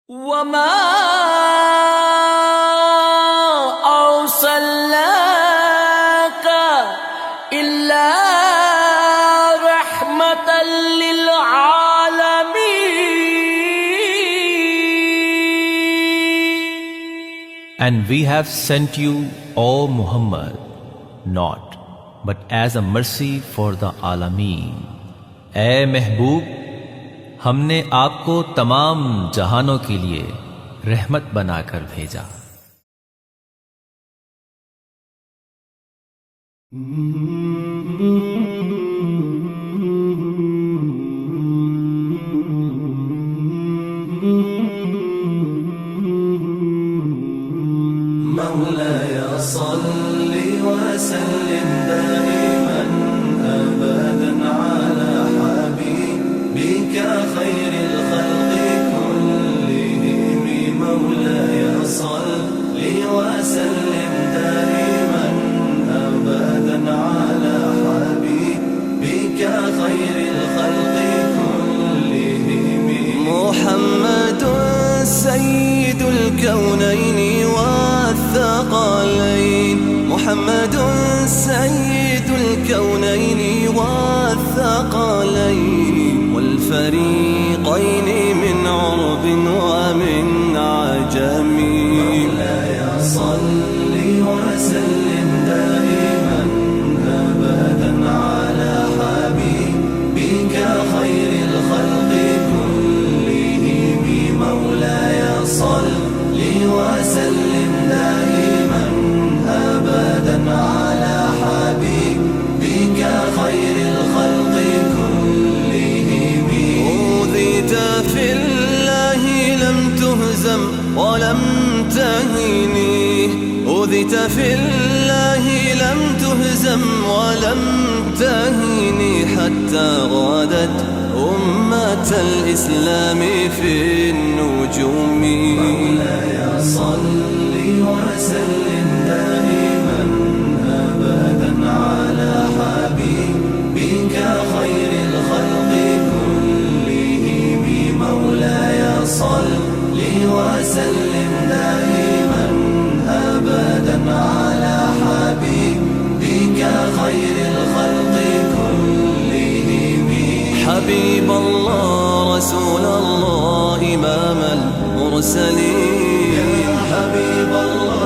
وما أرسلناك إلا رحمة للعالمين. And we have sent you, O Muhammad, not but as a mercy for the Alameen. اے محبوب، ہم نے آپ کو تمام جہانوں کے لیے رحمت بنا کر بھیجا۔ مولاي صل وسلم دائما أبدا على حبيبك خير الخلق كلهم. مولاي صل وسلم دائما أبدا على حبيبك خير الخلق كلهم. محمد سيد الكونين والثقلين، محمد سيد الكونين والثقلين والفريقين من عرب ومن عجم. مولاي صل وسلم دائما أبدا على حبيبك خير الخلق كلهم. مولاي صل وسلم دائما أبدا على حبيبك خير الخلق كلهم. أوذيت في الله لم تهزم ولم تهني، أوذيت في الله لم تهزم ولم تهني حتى غادت أمة الإسلام في النجوم. مولاي صل وسلم دائما أبدا على حبيبك خير الخلق كلهم. مولاي صل وسلم دائما أبدا على حبيبك خير الخلق كلهم. حبيب الله رسول الله إمام المرسلين، يا حبيب الله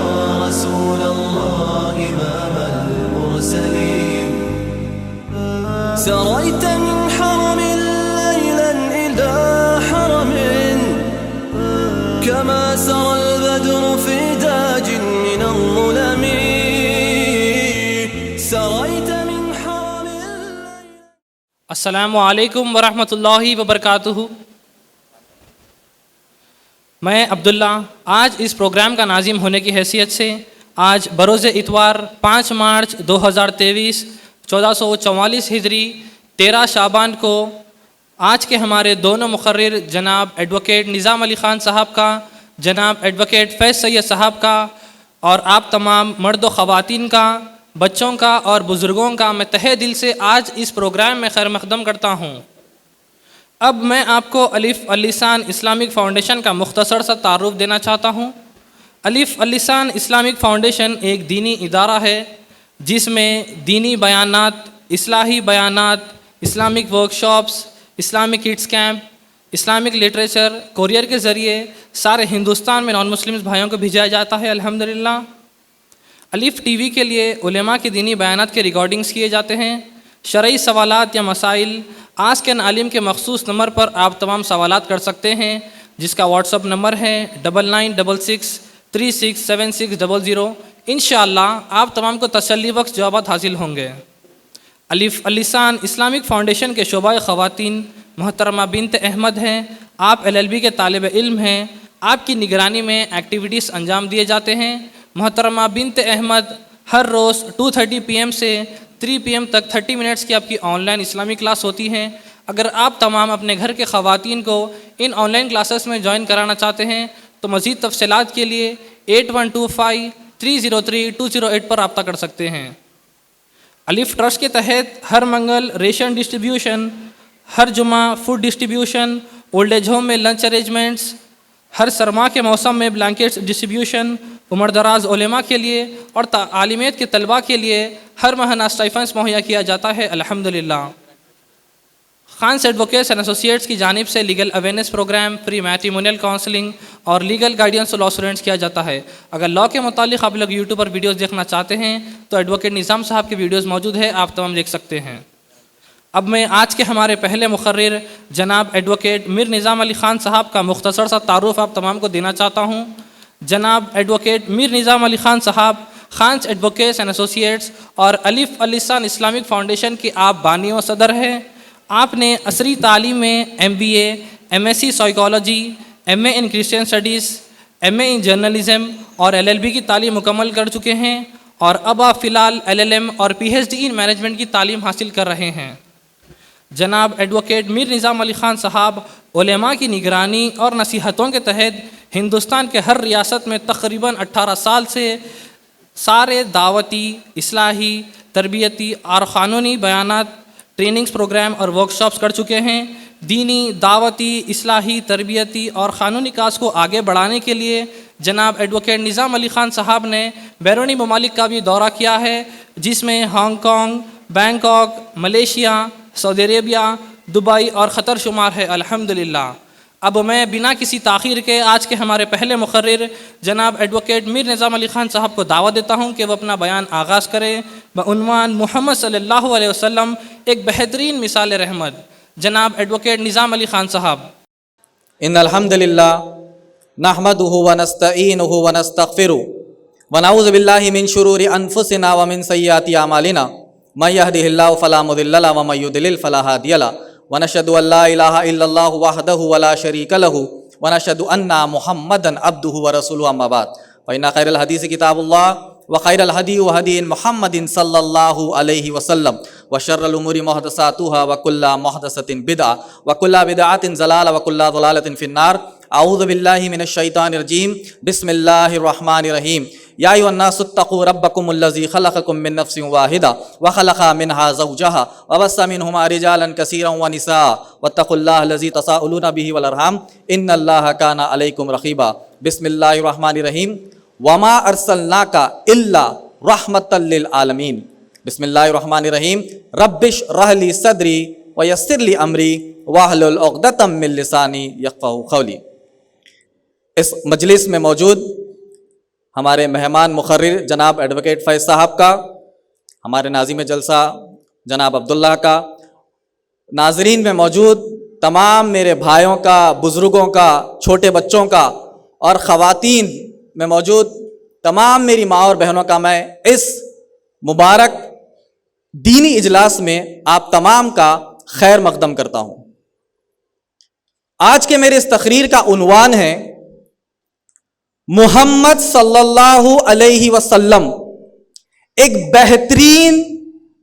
رسول الله إمام المرسلين. سريت من حرم ليلا إلى حرم كما سرى البدر في داج من الظلم. سريت من حرم السلام علیکم ورحمۃ اللہ وبرکاتہ۔ میں عبداللہ آج اس پروگرام کا ناظم ہونے کی حیثیت سے آج بروز اتوار 5 مارچ 2023 1444 ہجری 13 شعبان کو آج کے ہمارے دونوں مقرر جناب ایڈوکیٹ نظام علی خان صاحب کا، جناب ایڈوکیٹ فیض سید صاحب کا اور آپ تمام مرد و خواتین کا، بچوں کا اور بزرگوں کا میں تہہ دل سے آج اس پروگرام میں خیر مقدم کرتا ہوں۔ اب میں آپ کو الف اللسان اسلامک فاؤنڈیشن کا مختصر سا تعارف دینا چاہتا ہوں۔ الف اللسان اسلامک فاؤنڈیشن ایک دینی ادارہ ہے جس میں دینی بیانات، اصلاحی بیانات، Islamic workshops, Islamic kids camp, Islamic literature courier کے ذریعے سارے ہندوستان میں نان مسلمز بھائیوں کو بھیجا جاتا ہے الحمدللہ۔ الف ٹی وی کے لیے علماء کے دینی بیانات کے ریکارڈنگز کیے جاتے ہیں۔ شرعی سوالات یا مسائل آسک این عالم کے مخصوص نمبر پر آپ تمام سوالات کر سکتے ہیں، جس کا واٹس اپ نمبر ہے 9966367600۔ انشاءاللہ آپ تمام کو تسلی بخش جوابات حاصل ہوں گے۔ الف اللسان اسلامک فاؤنڈیشن کے شعبہ خواتین محترمہ بنت احمد ہیں۔ آپ LLB کے طالب علم ہیں۔ آپ کی نگرانی میں ایکٹیویٹیز انجام دیے جاتے ہیں۔ محترمہ بنت احمد ہر روز 2:30 PM سے 3 PM تک 30 منٹس کی آپ کی آن لائن اسلامی کلاس ہوتی ہیں۔ اگر آپ تمام اپنے گھر کے خواتین کو ان آن لائن کلاسز میں جوائن کرانا چاہتے ہیں تو مزید تفصیلات کے لیے 8125-303-208 پر رابطہ کر سکتے ہیں۔ الف ٹرسٹ کے تحت ہر منگل ریشن ڈسٹریبیوشن، ہر جمعہ food distribution, old age home میں لنچ ارینجمنٹس، ہر سرما کے موسم میں بلینکٹس ڈسٹریبیوشن عمر دراز علماء کے لیے اور عالمیت کے طلباء کے لیے ہر ماہانہ اسٹائپنڈس مہیا کیا جاتا ہے الحمدللہ۔ خانز ایڈوکیٹس اینڈ ایسوسیٹس کی جانب سے legal awareness programme, free matrimonial counselling اور لیگل گائیڈنس لاء اسٹوڈنٹس کیا جاتا ہے۔ اگر لاء کے متعلق آپ لوگ یوٹیوب پر ویڈیوز دیکھنا چاہتے ہیں تو ایڈوکیٹ نظام صاحب کی ویڈیوز موجود ہے، آپ تمام دیکھ سکتے ہیں۔ اب میں آج کے ہمارے پہلے مقرر جناب ایڈوکیٹ میر نظام علی خان صاحب کا مختصر سا تعارف آپ تمام کو دینا چاہتا ہوں۔ جناب ایڈوکیٹ میر نظام علی خان صاحب خانز ایڈوکیٹس اینڈ ایسوسیٹس اور الف السان اسلامک فاؤنڈیشن کے آپ بانی و صدر ہیں۔ آپ نے عصری تعلیم میں MBA، MSc psychology, MA in Christian studies, MA in journalism اور LLB کی تعلیم مکمل کر چکے ہیں اور اب آپ فی الحال LLM اور PhD ان مینجمنٹ کی تعلیم حاصل کر رہے ہیں۔ جناب ایڈوکیٹ میر نظام علی خان صاحب علماء کی نگرانی اور نصیحتوں کے تحت ہندوستان کے ہر ریاست میں تقریباً 18 سال سے سارے دعوتی، اصلاحی، تربیتی اور قانونی بیانات، ٹریننگز پروگرام اور ورکشاپس کر چکے ہیں۔ دینی، دعوتی، اصلاحی، تربیتی اور قانونی کاز کو آگے بڑھانے کے لیے جناب ایڈوکیٹ نظام علی خان صاحب نے بیرونی ممالک کا بھی دورہ کیا ہے، جس میں ہانگ کانگ، بینکاک، ملیشیا، سعودی عربیہ، دبئی اور قطر شمار ہے الحمدللہ۔ اب میں بنا کسی تاخیر کے آج کے ہمارے پہلے مقرر جناب ایڈوکیٹ میر نظام علی خان صاحب کو دعوت دیتا ہوں کہ وہ اپنا بیان آغاز کریں بعنوان محمد صلی اللہ علیہ وسلم ایک بہترین مثال رحمت۔ جناب ایڈوکیٹ نظام علی خان صاحب۔ ان الحمد للہ نحمده ونستعینه ونستغفره ونعوذ باللہ من شرور انفسنا ومن سیئات اعمالنا من يهده الله فلا مضل له ومن يضلل فلا هادي له ونشهد ان لا اله الا الله وحده ولا شريك له ونشهد ان محمدا عبده ورسوله اما بعد فان خير الحديث كتاب الله وخير الهدي هدي محمد صلى الله عليه وسلم وشر الامور محدثاتها وكل محدثة بدعة وكل بدعة ضلالة وكل ضلالة في النار۔ اعوذ باللہ من الشیطان الرجیم، بسم اللہ الرحمن الرحیم۔ یا ایھا الناس اتقوا ربکم الذی خلقکم من نفس واحدہ وخلق منها زوجہا وبث منہما رجالا کثیرا ونساء واتقوا اللہ الذی تساءلون به والارحام ان اللہ کان علیکم رقیبا۔ بسم اللہ الرحمن الرحیم۔ وما ارسلناک الا رحمۃ للعالمین۔ بسم اللہ الرحمن الرحیم۔ رب اشرح لی صدری ویسر لی امری واحلل عقدۃ من لسانی یفقہوا قولی۔ اس مجلس میں موجود ہمارے مہمان مقرر جناب ایڈوکیٹ فیض صاحب کا، ہمارے ناظم جلسہ جناب عبداللہ کا، ناظرین میں موجود تمام میرے بھائیوں کا، بزرگوں کا، چھوٹے بچوں کا اور خواتین میں موجود تمام میری ماں اور بہنوں کا میں اس مبارک دینی اجلاس میں آپ تمام کا خیر مقدم کرتا ہوں۔ آج کے میرے اس تقریر کا عنوان ہے محمد صلی اللہ علیہ وسلم ایک بہترین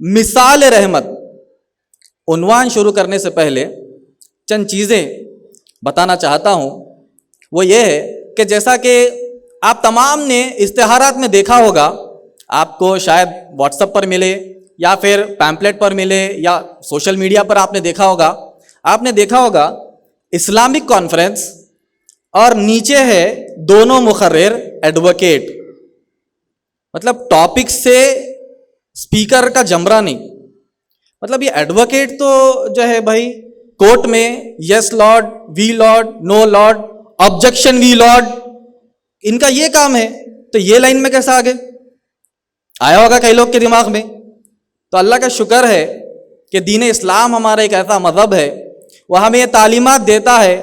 مثال رحمت۔ عنوان شروع کرنے سے پہلے چند چیزیں بتانا چاہتا ہوں، وہ یہ ہے کہ جیسا کہ آپ تمام نے اشتہارات میں دیکھا ہوگا، آپ کو شاید واٹس ایپ پر ملے یا پھر پیمپلیٹ پر ملے یا سوشل میڈیا پر آپ نے دیکھا ہوگا اسلامک کانفرنس اور نیچے ہے دونوں مقرر ایڈوکیٹ، مطلب ٹاپک سے اسپیکر کا جمرہ نہیں، مطلب یہ ایڈوکیٹ تو جو ہے بھائی کورٹ میں یس لارڈ، وی لارڈ، نو لارڈ، آبجیکشن وی لارڈ، ان کا یہ کام ہے، تو یہ لائن میں کیسا آگے آیا ہوگا کئی لوگ کے دماغ میں۔ تو اللہ کا شکر ہے کہ دین اسلام ہمارا ایک ایسا مذہب ہے، وہ ہمیں یہ تعلیمات دیتا ہے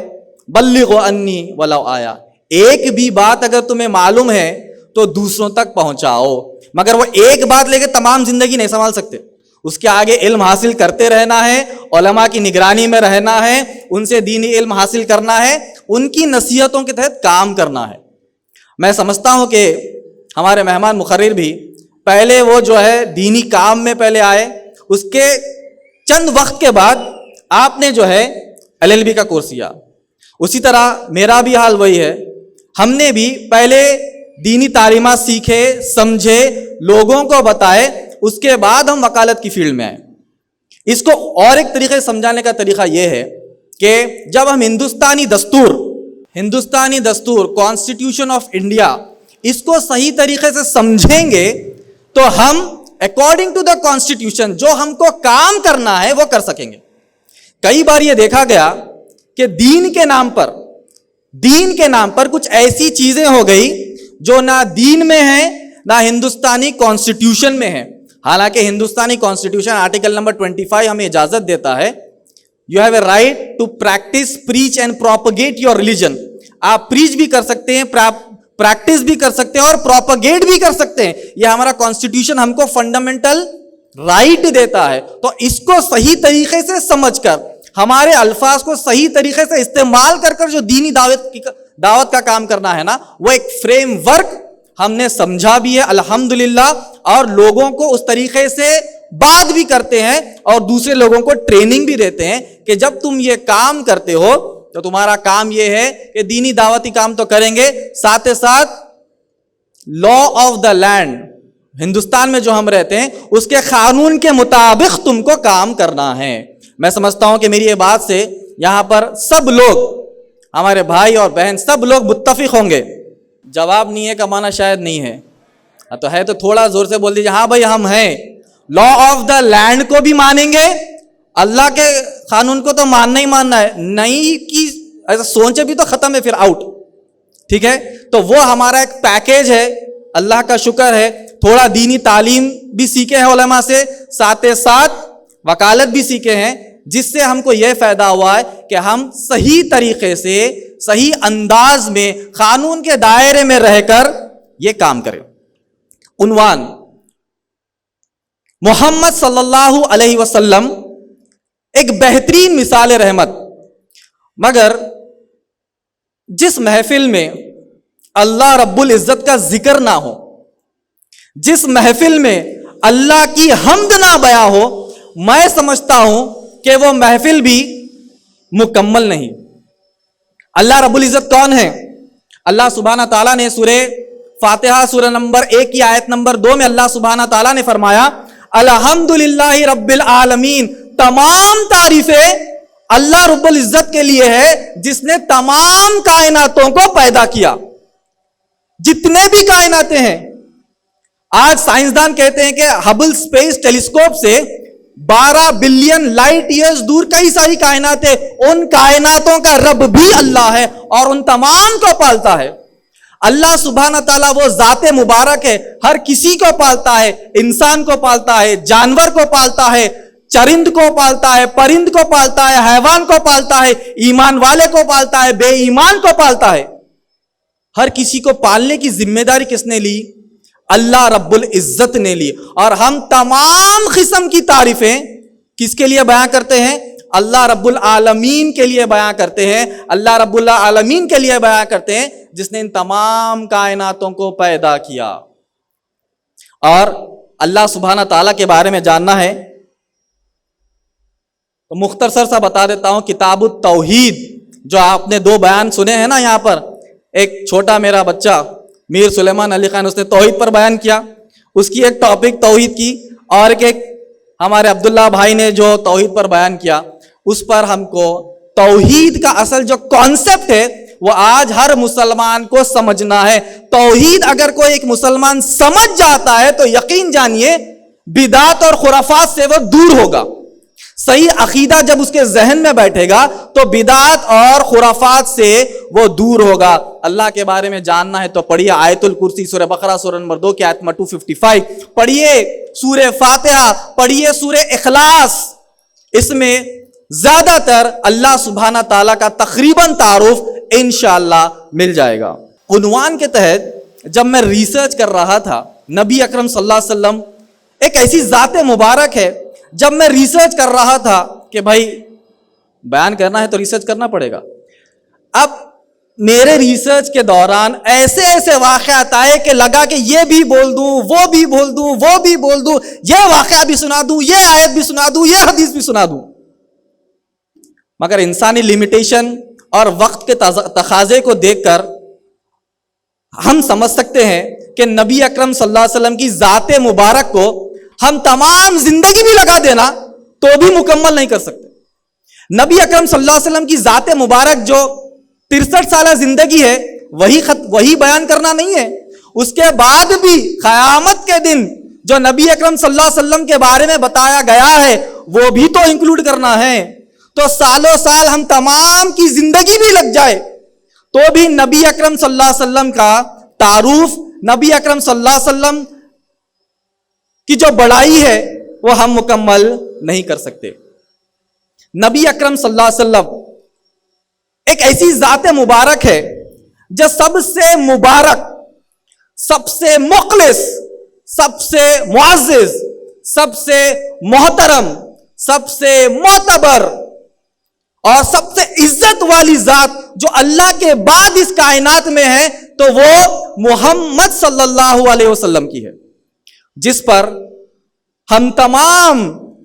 بلغوا انی ولو آیا، ایک بھی بات اگر تمہیں معلوم ہے تو دوسروں تک پہنچاؤ، مگر وہ ایک بات لے کے تمام زندگی نہیں سنبھال سکتے، اس کے آگے علم حاصل کرتے رہنا ہے، علماء کی نگرانی میں رہنا ہے، ان سے دینی علم حاصل کرنا ہے، ان کی نصیحتوں کے تحت کام کرنا ہے۔ میں سمجھتا ہوں کہ ہمارے مہمان مقرر بھی پہلے وہ جو ہے دینی کام میں پہلے آئے، اس کے چند وقت کے بعد آپ نے جو ہے LLB کا کورس کیا، اسی طرح میرا بھی حال وہی ہے، ہم نے بھی پہلے دینی تعلیمات سیکھے، سمجھے، لوگوں کو بتائے، اس کے بعد ہم وکالت کی فیلڈ میں آئے۔ اس کو اور ایک طریقے سے سمجھانے کا طریقہ یہ ہے کہ جب ہم ہندوستانی دستور ہندوستانی دستور کانسٹیٹیوشن آف انڈیا اس کو صحیح طریقے سے سمجھیں گے تو ہم اکارڈنگ ٹو دا کانسٹیٹیوشن جو ہم کو کام کرنا ہے وہ کر سکیں گے. کئی بار یہ دیکھا گیا کہ دین کے نام پر کچھ ایسی چیزیں ہو گئی جو نہ دین میں ہیں نہ ہندوستانی کانسٹیٹیوشن میں ہیں. حالانکہ ہندوستانی کانسٹیٹیوشن آرٹیکل نمبر 25 ہمیں اجازت دیتا ہے you have a right to practice preach and propagate your religion. آپ پریچ بھی کر سکتے ہیں, پریکٹس بھی کر سکتے ہیں اور پروپگیٹ بھی کر سکتے ہیں. یہ ہمارا کانسٹیٹیوشن ہم کو فنڈامنٹل رائٹ دیتا ہے. تو اس کو صحیح طریقے سے سمجھ کر, ہمارے الفاظ کو صحیح طریقے سے استعمال کر جو دینی دعوت کا کام کرنا ہے نا, وہ ایک فریم ورک ہم نے سمجھا بھی ہے الحمدللہ, اور لوگوں کو اس طریقے سے بات بھی کرتے ہیں اور دوسرے لوگوں کو ٹریننگ بھی دیتے ہیں کہ جب تم یہ کام کرتے ہو تو تمہارا کام یہ ہے کہ دینی دعوتی کام تو کریں گے, ساتھ ساتھ law of the land, Hindustan میں جو ہم رہتے ہیں اس کے قانون کے مطابق تم کو کام کرنا ہے. میں سمجھتا ہوں کہ میری یہ بات سے یہاں پر سب لوگ, ہمارے بھائی اور بہن سب لوگ متفق ہوں گے. جواب نہیں ہے کا معنی شاید نہیں ہے, تو ہے تو تھوڑا زور سے بول دیجیے ہاں بھائی ہم ہیں. لا آف دا لینڈ کو بھی مانیں گے, اللہ کے قانون کو تو ماننا ہی ماننا ہے, نہیں کی ایسا سوچے بھی تو ختم ہے, پھر آؤٹ. ٹھیک ہے, تو وہ ہمارا ایک پیکیج ہے. اللہ کا شکر ہے تھوڑا دینی تعلیم بھی سیکھے ہیں علماء سے, ساتھ وکالت بھی سیکھے ہیں, جس سے ہم کو یہ فائدہ ہوا ہے کہ ہم صحیح طریقے سے صحیح انداز میں قانون کے دائرے میں رہ کر یہ کام کریں. عنوان محمد صلی اللہ علیہ وسلم ایک بہترین مثال رحمت. مگر جس محفل میں اللہ رب العزت کا ذکر نہ ہو, جس محفل میں اللہ کی حمد نہ بیان ہو, میں سمجھتا ہوں کہ وہ محفل بھی مکمل نہیں. اللہ رب العزت کون ہے؟ اللہ سبحانہ تعالیٰ نے سورہ فاتحہ سورہ نمبر 1 کی آیت نمبر 2 میں اللہ سبحانہ تعالیٰ نے فرمایا الحمدللہ رب العالمین, تمام تعریفیں اللہ رب العزت کے لیے ہے جس نے تمام کائناتوں کو پیدا کیا. جتنے بھی کائناتیں ہیں, آج سائنسدان کہتے ہیں کہ ہبل اسپیس ٹیلیسکوپ سے 12 بلین لائٹ ایئرز دور کئی ساری کائنات ہیں. ان کائناتوں کا رب بھی اللہ ہے اور ان تمام کو پالتا ہے. اللہ سبحانہ تعالیٰ وہ ذات مبارک ہے, ہر کسی کو پالتا ہے, انسان کو پالتا ہے, جانور کو پالتا ہے, چرند کو پالتا ہے, پرند کو پالتا ہے, حیوان کو پالتا ہے, ایمان والے کو پالتا ہے, بے ایمان کو پالتا ہے. ہر کسی کو پالنے کی ذمہ داری کس نے لی؟ اللہ رب العزت نے لی. اور ہم تمام قسم کی تعریفیں کس کے لیے بیان کرتے ہیں؟ اللہ رب العالمین کے لیے بیان کرتے ہیں. اللہ رب العالمین کے لیے بیان کرتے ہیں جس نے ان تمام کائناتوں کو پیدا کیا. اور اللہ سبحانہ تعالیٰ کے بارے میں جاننا ہے تو مختصر سا بتا دیتا ہوں. کتاب التوحید جو آپ نے 2 بیان سنے ہیں نا یہاں پر, ایک چھوٹا میرا بچہ میر سلیمان علی خان اس نے توحید پر بیان کیا, اس کی ایک ٹاپک توحید کی, اور ایک ہمارے عبداللہ بھائی نے جو توحید پر بیان کیا, اس پر ہم کو توحید کا اصل جو کانسیپٹ ہے وہ آج ہر مسلمان کو سمجھنا ہے. توحید اگر کوئی ایک مسلمان سمجھ جاتا ہے تو یقین جانیے بدعت اور خرافات سے وہ دور ہوگا. صحیح عقیدہ جب اس کے ذہن میں بیٹھے گا تو بدعت اور خرافات سے وہ دور ہوگا. اللہ کے بارے میں جاننا ہے تو پڑھیے آیت الکرسی, سورہ بقرہ سورہ نمبر 2 کی آیت نمبر 255, پڑھیے سورہ فاتحہ, پڑھیے سورہ اخلاص. اس میں زیادہ تر اللہ سبحانہ تعالیٰ کا تقریباً تعارف انشاءاللہ مل جائے گا. عنوان کے تحت جب میں ریسرچ کر رہا تھا, نبی اکرم صلی اللہ علیہ وسلم ایک ایسی ذات مبارک ہے, جب میں ریسرچ کر رہا تھا کہ بھائی بیان کرنا ہے تو ریسرچ کرنا پڑے گا. اب میرے ریسرچ کے دوران ایسے ایسے واقعات آئے کہ لگا کہ یہ بھی بول دوں, وہ بھی بول دوں, وہ بھی بول دوں, یہ واقعہ بھی سنا دوں, یہ آیت بھی سنا دوں, یہ حدیث بھی سنا دوں. مگر انسانی لمیٹیشن اور وقت کے تقاضے کو دیکھ کر ہم سمجھ سکتے ہیں کہ نبی اکرم صلی اللہ علیہ وسلم کی ذات مبارک کو ہم تمام زندگی بھی لگا دینا تو بھی مکمل نہیں کر سکتے. نبی اکرم صلی اللہ علیہ وسلم کی ذات مبارک جو 63 سالہ زندگی ہے، وہی بیان کرنا نہیں ہے، اس کے بعد بھی قیامت کے دن جو نبی اکرم صلی اللہ علیہ وسلم کے بارے میں بتایا گیا ہے وہ بھی تو انکلوڈ کرنا ہے. تو سالوں سال ہم تمام کی زندگی بھی لگ جائے تو بھی نبی اکرم صلی اللہ علیہ وسلم کا تعارف، نبی اکرم صلی اللہ علیہ وسلم کی جو بڑائی ہے وہ ہم مکمل نہیں کر سکتے. نبی اکرم صلی اللہ علیہ وسلم ایک ایسی ذات مبارک ہے جو سب سے مبارک، سب سے مخلص، سب سے معزز، سب سے محترم، سب سے معتبر اور سب سے عزت والی ذات جو اللہ کے بعد اس کائنات میں ہے تو وہ محمد صلی اللہ علیہ وسلم کی ہے، جس پر ہم تمام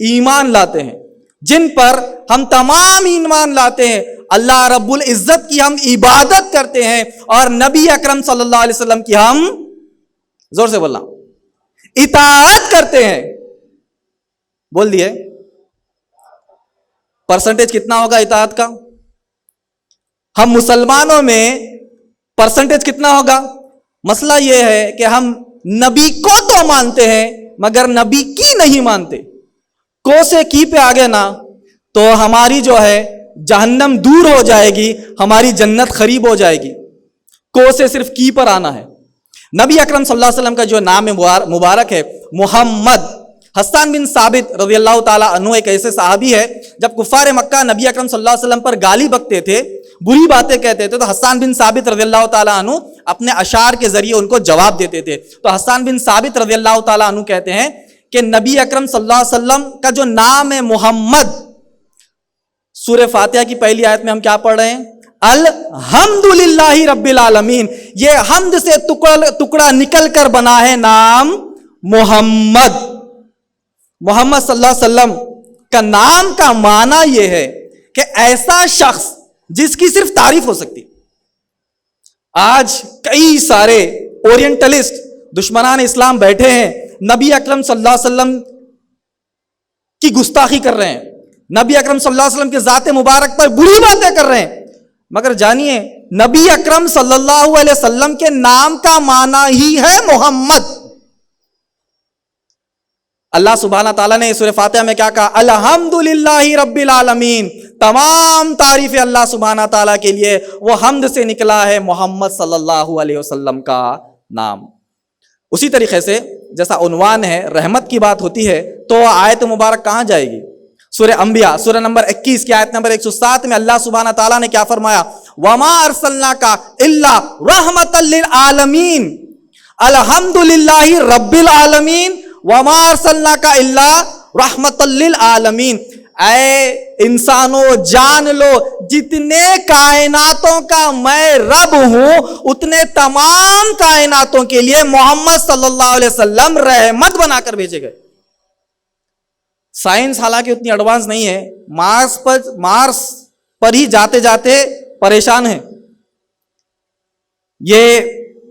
ایمان لاتے ہیں، جن پر ہم تمام ایمان لاتے ہیں. اللہ رب العزت کی ہم عبادت کرتے ہیں اور نبی اکرم صلی اللہ علیہ وسلم کی ہم، زور سے بولنا، اطاعت کرتے ہیں. بول دیے پرسنٹیج کتنا ہوگا اطاعت کا؟ ہم مسلمانوں میں پرسنٹیج کتنا ہوگا؟ مسئلہ یہ ہے کہ ہم نبی کو تو مانتے ہیں مگر نبی کی نہیں مانتے. کو سے کی پہ آگے نا تو ہماری جو ہے جہنم دور ہو جائے گی، ہماری جنت قریب ہو جائے گی. کو سے صرف کی پر آنا ہے. نبی اکرم صلی اللہ علیہ وسلم کا جو نام مبارک ہے محمد. حسان بن ثابت رضی اللہ تعالیٰ عنہ ایک ایسے صحابی ہے، جب کفار مکہ نبی اکرم صلی اللہ علیہ وسلم پر گالی بکتے تھے، بری باتیں کہتے تھے، تو حسان بن ثابت رضی اللہ تعالیٰ عنہ اپنے اشعار کے ذریعے ان کو جواب دیتے تھے. تو حسان بن ثابت رضی اللہ تعالیٰ عنہ کہتے ہیں کہ نبی اکرم صلی اللہ علیہ وسلم کا جو نام ہے محمد، سورہ فاتحہ کی پہلی آیت میں ہم کیا پڑھ رہے ہیں؟ الحمدللہ رب العالمین. یہ حمد سے ٹکڑا نکل کر بنا ہے نام محمد. محمد صلی اللہ علیہ وسلم کا نام کا معنی یہ ہے کہ ایسا شخص جس کی صرف تعریف ہو سکتی. آج کئی سارے اورینٹلسٹ دشمنان اسلام بیٹھے ہیں، نبی اکرم صلی اللہ علیہ وسلم کی گستاخی کر رہے ہیں، نبی اکرم صلی اللہ علیہ وسلم کے ذات مبارک پر بری باتیں کر رہے ہیں. مگر جانیے نبی اکرم صلی اللہ علیہ وسلم کے نام کا معنی ہی ہے محمد. اللہ سبحانہ تعالیٰ نے سورہ فاتحہ میں کیا کہا؟ الحمدللہ رب العالمین. تمام تعریف اللہ سبحانہ تعالیٰ کے لیے، وہ حمد سے نکلا ہے محمد صلی اللہ علیہ وسلم کا نام. اسی طریقے سے جیسا عنوان ہے رحمت کی بات ہوتی ہے تو آیت مبارک کہاں جائے گی؟ سورہ انبیاء سورہ نمبر 21 کی آیت نمبر 107 میں اللہ سبحانہ تعالیٰ نے کیا فرمایا؟ وَمَا أَرْسَلْنَاكَ إِلَّا رَحْمَةً لِلْعَالَمِينَ. الحمدللہ رب العالمین وَمَا أَرْسَلْنَاكَ إِلَّا رَحْمَةً لِلْعَالَمِينَ. اے انسانوں جان لو جتنے کائناتوں کا میں رب ہوں اتنے تمام کائناتوں کے لیے محمد صلی اللہ علیہ وسلم رحمت بنا کر بھیجے گئے. سائنس حالانکہ اتنی ایڈوانس نہیں ہے، مارس پر ہی جاتے جاتے پریشان ہیں، یہ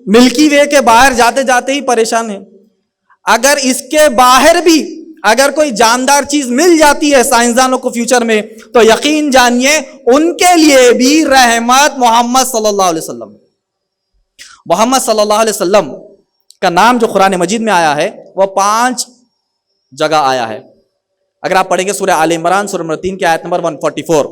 ملکی وے کے باہر جاتے جاتے ہی پریشان ہیں. اگر اس کے باہر بھی اگر کوئی جاندار چیز مل جاتی ہے سائنسدانوں کو فیوچر میں تو یقین جانیے ان کے لیے بھی رحمت محمد صلی اللہ علیہ وسلم. محمد صلی اللہ علیہ وسلم کا نام جو قرآن مجید میں آیا ہے وہ 5 جگہ آیا ہے. اگر آپ پڑھیں گے سورہ آل عمران سورہ نمبر 3 کی آیت نمبر 144،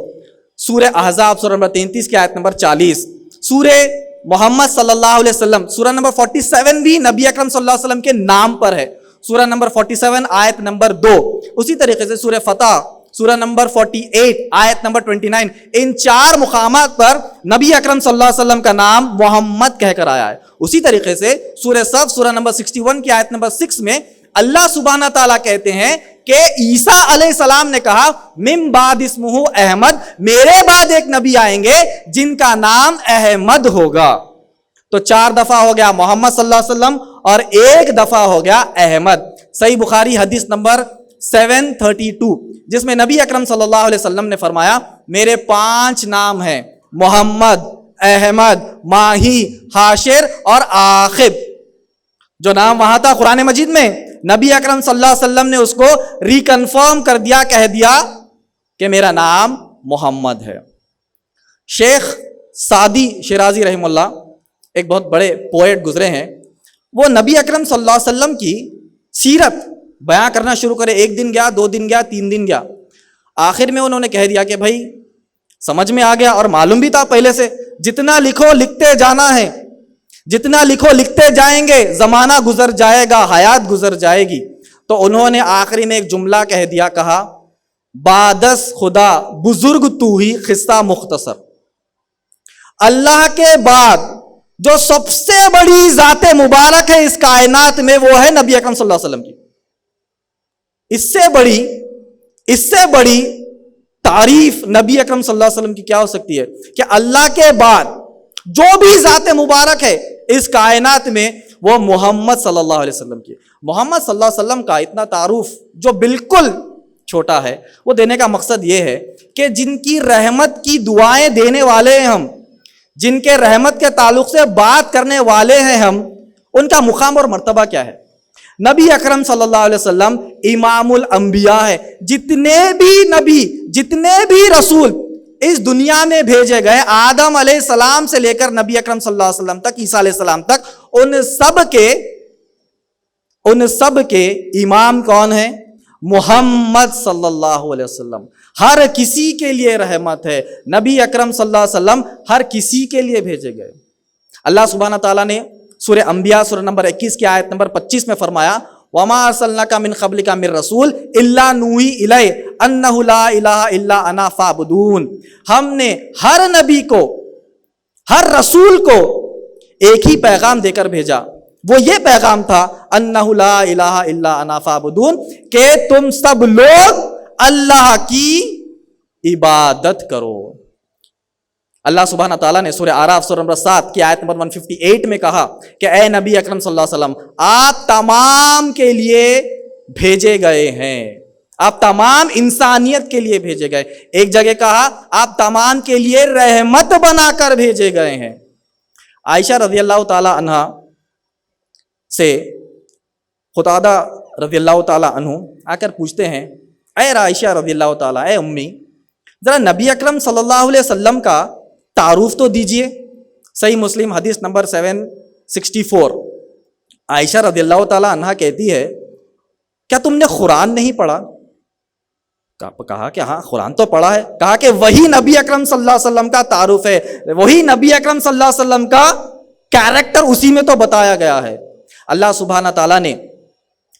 سورہ احزاب سورہ نمبر 33 کی آیت نمبر 40، سورہ محمد صلی اللہ علیہ وسلم سورہ نمبر 47 بھی نبی اکرم صلی اللہ علیہ وسلم کے نام پر ہے، سورہ نمبر 47 آیت نمبر 2. اسی طریقے سے سورہ فتح سورہ نمبر 48 آیت نمبر 29، ان 4 مقامات پر نبی اکرم صلی اللہ علیہ وسلم کا نام محمد کہہ کر آیا ہے. اسی طریقے سے سورہ صف سورہ نمبر 61 کی آیت نمبر 6 میں اللہ سبحانہ تعالیٰ کہتے ہیں کہ عیسیٰ علیہ السلام نے کہا من بعد اسمہ احمد، میرے بعد ایک نبی آئیں گے جن کا نام احمد ہوگا. تو 4 دفعہ ہو گیا محمد صلی اللہ علیہ وسلم اور 1 دفعہ ہو گیا احمد. صحیح بخاری حدیث نمبر 732 جس میں نبی اکرم صلی اللہ علیہ وسلم نے فرمایا میرے 5 نام ہیں، محمد، احمد، ماہی، حاشر اور عاقب. جو نام وہاں تھا قرآن مجید میں نبی اکرم صلی اللہ علیہ وسلم نے اس کو ریکنفرم کر دیا، کہہ دیا کہ میرا نام محمد ہے. شیخ سعدی شیرازی رحمہ اللہ ایک بہت بڑے پوئٹ گزرے ہیں، وہ نبی اکرم صلی اللہ علیہ وسلم کی سیرت بیان کرنا شروع کرے. 1 دن گیا، 2 دن گیا، 3 دن گیا، آخر میں انہوں نے کہہ دیا کہ بھائی سمجھ میں آ گیا اور معلوم بھی تھا پہلے سے، جتنا لکھو لکھتے جانا ہے، جتنا لکھو لکھتے جائیں گے، زمانہ گزر جائے گا، حیات گزر جائے گی. تو انہوں نے آخری میں ایک جملہ کہہ دیا، کہا بادس خدا بزرگ تو ہی قصہ مختصر. اللہ کے بعد جو سب سے بڑی ذات مبارک ہے اس کائنات میں وہ ہے نبی اکرم صلی اللہ علیہ وسلم کی. اس سے بڑی تعریف نبی اکرم صلی اللہ علیہ وسلم کی کیا ہو سکتی ہے کہ اللہ کے بعد جو بھی ذات مبارک ہے اس کائنات میں وہ محمد صلی اللہ علیہ وسلم کی. محمد صلی اللہ علیہ وسلم کا اتنا تعارف جو بالکل چھوٹا ہے وہ دینے کا مقصد یہ ہے کہ جن کی رحمت کی دعائیں دینے والے ہیں ہم، جن کے رحمت کے تعلق سے بات کرنے والے ہیں ہم، ان کا مقام اور مرتبہ کیا ہے. نبی اکرم صلی اللہ علیہ وسلم امام الانبیاء ہے. جتنے بھی نبی، جتنے بھی رسول اس دنیا میں بھیجے گئے، آدم علیہ السلام سے لے کر نبی اکرم صلی اللہ علیہ وسلم تک، عیسیٰ علیہ السلام تک، ان سب کے امام کون ہیں؟ محمد صلی اللہ علیہ وسلم. ہر کسی کے لیے رحمت ہے. نبی اکرم صلی اللہ علیہ وسلم ہر کسی کے لیے بھیجے گئے. اللہ سبحانہ تعالیٰ نے سورہ انبیاء سورہ نمبر 21 کی آیت نمبر 25 میں فرمایا وَمَا أَرْسَلْنَاكَ مِنْ قَبْلِكَ مِنْ رَسُولٍ إِلَّا نُوحِي إِلَيْهِ أَنَّهُ لَا إِلَهَ إِلَّا أَنَا فَاعْبُدُونِ. ہم نے ہر نبی کو، ہر رسول کو ایک ہی پیغام دے کر بھیجا. وہ یہ پیغام تھا أَنَّهُ لَا إِلَهَ إِلَّا أَنَا فَاعْبُدُونِ کہ تم سب لوگ اللہ کی عبادت کرو. اللہ سبحانہ تعالیٰ نے سورہ اعراف سورہ نمبر 7 کی آیت نمبر 158 میں کہا کہ اے نبی اکرم صلی اللہ علیہ وسلم آپ تمام کے لیے بھیجے گئے ہیں، آپ تمام انسانیت کے لیے بھیجے گئے. ایک جگہ کہا آپ تمام کے لیے رحمت بنا کر بھیجے گئے ہیں. عائشہ رضی اللہ تعالی عنہ سے قتادہ رضی اللہ تعالی عنہ آ کر پوچھتے ہیں اے عائشہ رضی اللہ تعالی، اے امی، ذرا نبی اکرم صلی اللہ علیہ وسلم کا تعارف تو دیجئے. صحیح مسلم حدیث نمبر 764. عائشہ رضی اللہ تعالی عنہ کہتی ہے کیا تم نے قرآن نہیں پڑھا؟ کہا کہ ہاں قرآن تو پڑھا ہے. کہا کہ وہی نبی اکرم صلی اللہ علیہ وسلم کا تعارف ہے، وہی نبی اکرم صلی اللہ علیہ وسلم کا کیریکٹر اسی میں تو بتایا گیا ہے. اللہ سبحانہ تعالیٰ نے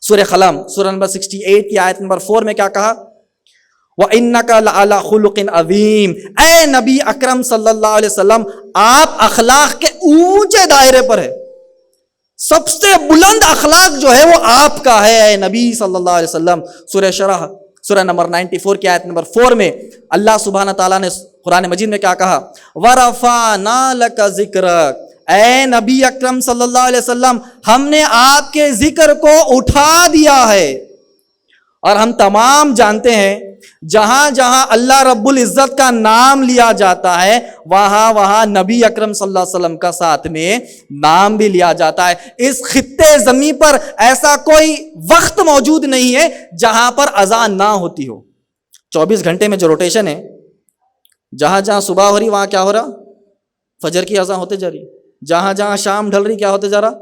سورہ قلم سورہ نمبر 68 کی آیت نمبر 4 میں کیا کہا؟ وَإِنَّكَ لَعَلَىٰ خُلُقٍ عَظِيمٍ. اے نبی اکرم صلی اللہ علیہ وسلم آپ اخلاق کے اونچے دائرے پر ہے، سب سے بلند اخلاق جو ہے وہ آپ کا ہے اے نبی صلی اللہ علیہ وسلم. سورہ شرح سورہ نمبر 94 کی آیت نمبر 4 میں اللہ سبحانہ تعالیٰ نے قرآن مجید میں کیا کہا؟ وَرَفَعْنَا لَكَ ذِكْرَكَ. اے نبی اکرم صلی اللہ علیہ وسلم ہم نے آپ کے ذکر کو اٹھا دیا ہے. اور ہم تمام جانتے ہیں جہاں جہاں اللہ رب العزت کا نام لیا جاتا ہے وہاں وہاں نبی اکرم صلی اللہ علیہ وسلم کا ساتھ میں نام بھی لیا جاتا ہے. اس خطے زمین پر ایسا کوئی وقت موجود نہیں ہے جہاں پر اذان نہ ہوتی ہو. 24 گھنٹے میں جو روٹیشن ہے، جہاں جہاں صبح ہو رہی وہاں کیا ہو رہا؟ فجر کی اذان ہوتے جا رہی. جہاں جہاں شام ڈھل رہی کیا ہوتے جا رہا؟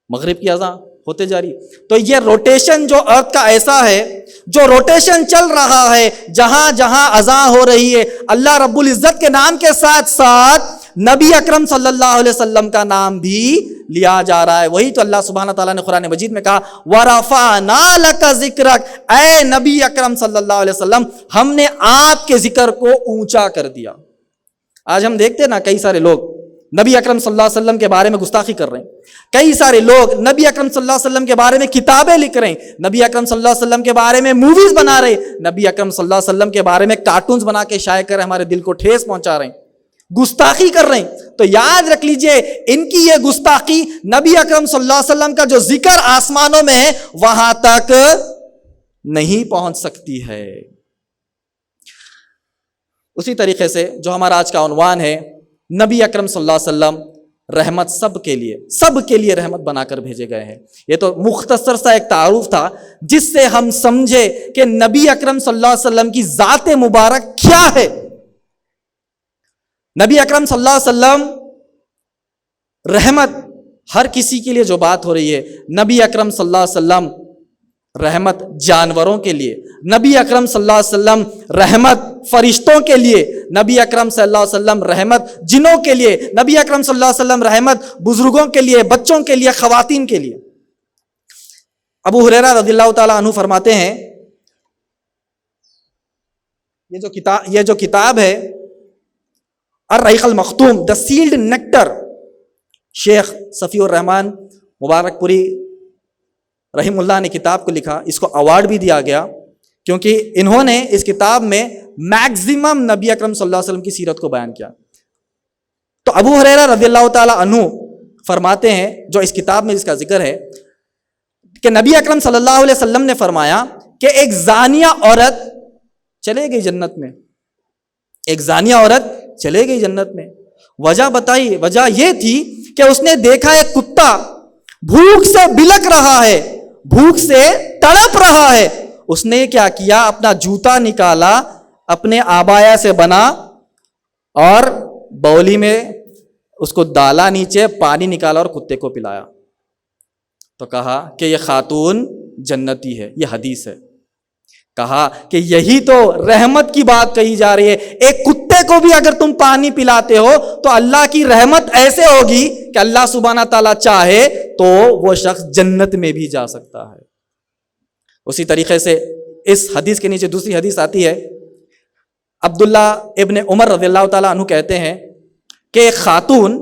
مغرب کی اذان ہوتے جا رہی. تو یہ روٹیشن جو ارتھ کا ایسا ہے، جو روٹیشن چل رہا ہے، جہاں جہاں اذان ہو رہی ہے اللہ رب العزت کے نام کے ساتھ ساتھ نبی اکرم صلی اللہ علیہ وسلم کا نام بھی لیا جا رہا ہے. وہی تو اللہ سبحانہ تعالیٰ نے قرآن مجید میں کہا وَرَفَعْنَا لَكَ ذِكْرَكَ. اے نبی اکرم صلی اللہ علیہ وسلم ہم نے آپ کے ذکر کو اونچا کر دیا. آج ہم دیکھتے ہیں نا کئی سارے لوگ نبی اکرم صلی اللہ علیہ وسلم کے بارے میں گستاخی کر رہے ہیں. کئی سارے لوگ نبی اکرم صلی اللہ علیہ وسلم کے بارے میں کتابیں لکھ رہے ہیں، نبی اکرم صلی اللہ علیہ وسلم کے بارے میں موویز بنا رہے ہیں، نبی اکرم صلی اللہ علیہ وسلم کے بارے میں کارٹونز بنا کے شائع کر ہمارے دل کو ٹھیس پہنچا رہے ہیں، گستاخی کر رہے ہیں. تو یاد رکھ لیجئے ان کی یہ گستاخی نبی اکرم صلی اللہ علیہ وسلم کا جو ذکر آسمانوں میں ہے وہاں تک نہیں پہنچ سکتی ہے. اسی طریقے سے جو ہمارا آج کا عنوان ہے نبی اکرم صلی اللہ علیہ وسلم رحمت سب کے لیے رحمت بنا کر بھیجے گئے ہیں. یہ تو مختصر سا ایک تعارف تھا جس سے ہم سمجھے کہ نبی اکرم صلی اللہ علیہ وسلم کی ذات مبارک کیا ہے. نبی اکرم صلی اللہ علیہ وسلم رحمت، ہر کسی کے لیے جو بات ہو رہی ہے، نبی اکرم صلی اللہ علیہ وسلم رحمت جانوروں کے لیے، نبی اکرم صلی اللہ علیہ وسلم رحمت فرشتوں کے لیے، نبی اکرم صلی اللہ علیہ وسلم رحمت جنوں کے لیے، نبی اکرم صلی اللہ علیہ وسلم رحمت بزرگوں کے لیے، بچوں کے لیے، خواتین کے لیے۔ ابو ہریرہ رضی اللہ تعالیٰ عنہ فرماتے ہیں، یہ جو کتاب ہے الرحیق المختوم، دا سیلڈ نیکٹر، شیخ صفی الرحمان مبارک پوری رحم اللہ نے کتاب کو لکھا، اس کو ایوارڈ بھی دیا گیا کیونکہ انہوں نے اس کتاب میں میکزیمم نبی اکرم صلی اللہ علیہ وسلم کی سیرت کو بیان کیا۔ تو ابو ہریرہ رضی اللہ تعالیٰ عنہ فرماتے ہیں، جو اس کتاب میں اس کا ذکر ہے، کہ نبی اکرم صلی اللہ علیہ وسلم نے فرمایا کہ ایک زانیہ عورت چلے گئی جنت میں، ایک زانیہ عورت چلے گئی جنت میں۔ وجہ بتائی، وجہ یہ تھی کہ اس نے دیکھا ایک کتا بھوک سے بلک رہا ہے، بھوک سے تڑپ رہا ہے۔ اس نے کیا کیا، اپنا جوتا نکالا، اپنے آبایا سے بنا اور بولی میں اس کو ڈالا، نیچے پانی نکالا اور کتے کو پلایا۔ تو کہا کہ یہ خاتون جنتی ہے، یہ حدیث ہے۔ کہا کہ یہی تو رحمت کی بات کہی جا رہی ہے، ایک کتے کو بھی اگر تم پانی پلاتے ہو تو اللہ کی رحمت ایسے ہوگی کہ اللہ سبحانہ تعالیٰ چاہے تو وہ شخص جنت میں بھی جا سکتا ہے۔ اسی طریقے سے اس حدیث کے نیچے دوسری حدیث آتی ہے، عبداللہ ابن عمر رضی اللہ تعالیٰ عنہ کہتے ہیں کہ ایک خاتون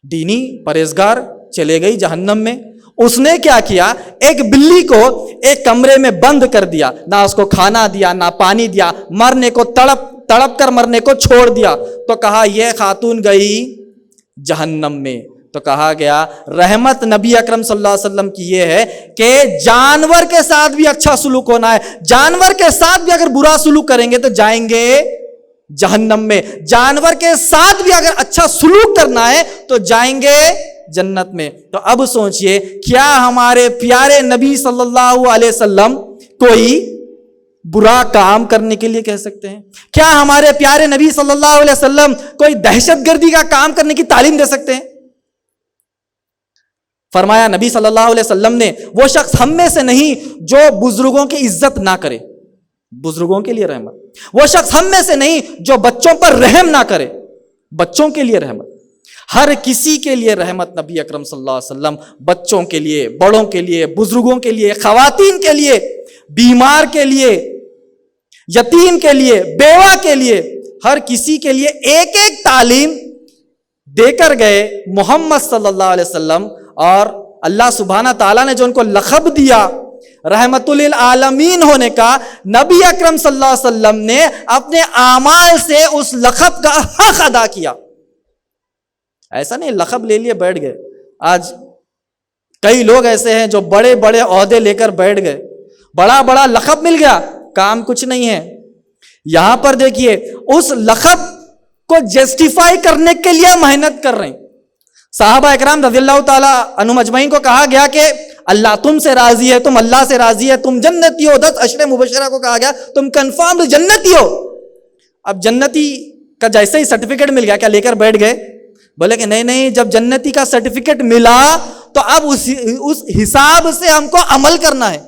دینی پرہیزگار چلے گئی جہنم میں۔ اس نے کیا کیا، ایک بلی کو ایک کمرے میں بند کر دیا، نہ اس کو کھانا دیا، نہ پانی دیا، مرنے کو تڑپ کر مرنے کو چھوڑ دیا۔ تو کہا یہ خاتون گئی جہنم میں۔ تو کہا گیا رحمت نبی اکرم صلی اللہ علیہ وسلم کی یہ ہے کہ جانور کے ساتھ بھی اچھا سلوک ہونا ہے، جانور کے ساتھ بھی اگر برا سلوک کریں گے تو جائیں گے جہنم میں، جانور کے ساتھ بھی اگر اچھا سلوک کرنا ہے تو جائیں گے جنت میں۔ تو اب سوچئے، کیا ہمارے پیارے نبی صلی اللہ علیہ وسلم کوئی برا کام کرنے کے لیے کہہ سکتے ہیں؟ کیا ہمارے پیارے نبی صلی اللہ علیہ وسلم کوئی دہشت گردی کا کام کرنے کی تعلیم دے سکتے ہیں؟ فرمایا نبی صلی اللہ علیہ وسلم نے، وہ شخص ہم میں سے نہیں جو بزرگوں کی عزت نہ کرے، بزرگوں کے لیے رحمت، وہ شخص ہم میں سے نہیں جو بچوں پر رحم نہ کرے، بچوں کے لیے رحمت، ہر کسی کے لیے رحمت نبی اکرم صلی اللہ علیہ وسلم، بچوں کے لیے، بڑوں کے لیے، بزرگوں کے لیے، خواتین کے لیے، بیمار کے لیے، یتیم کے لیے، بیوہ کے لیے، ہر کسی کے لیے ایک ایک تعلیم دے کر گئے محمد صلی اللہ علیہ وسلم۔ اور اللہ سبحانہ تعالیٰ نے جو ان کو لقب دیا رحمت للعالمین ہونے کا، نبی اکرم صلی اللہ علیہ وسلم نے اپنے اعمال سے اس لقب کا حق ادا کیا۔ ایسا نہیں لقب لے لیے بیٹھ گئے۔ آج کئی لوگ ایسے ہیں جو بڑے بڑے عہدے لے کر بیٹھ گئے، بڑا بڑا لقب مل گیا، کام کچھ نہیں ہے۔ یہاں پر دیکھیے، اس لقب کو جسٹیفائی کرنے کے لیے محنت کر رہے ہیں۔ صحابہ اکرام رضی اللہ تعالیٰ عنہم اجمعین کو کہا گیا کہ اللہ تم سے راضی ہے، تم اللہ سے راضی ہے، تم جنتی ہو۔ 10 عشرے مبشرہ کو کہا گیا تم کنفرم جنتی ہو۔ اب جنتی کا جیسے ہی سرٹیفکیٹ مل گیا، کیا لے کر بیٹھ گئے؟ بولے کہ نہیں، جب جنتی کا سرٹیفکیٹ ملا تو اب اس حساب سے ہم کو عمل کرنا ہے،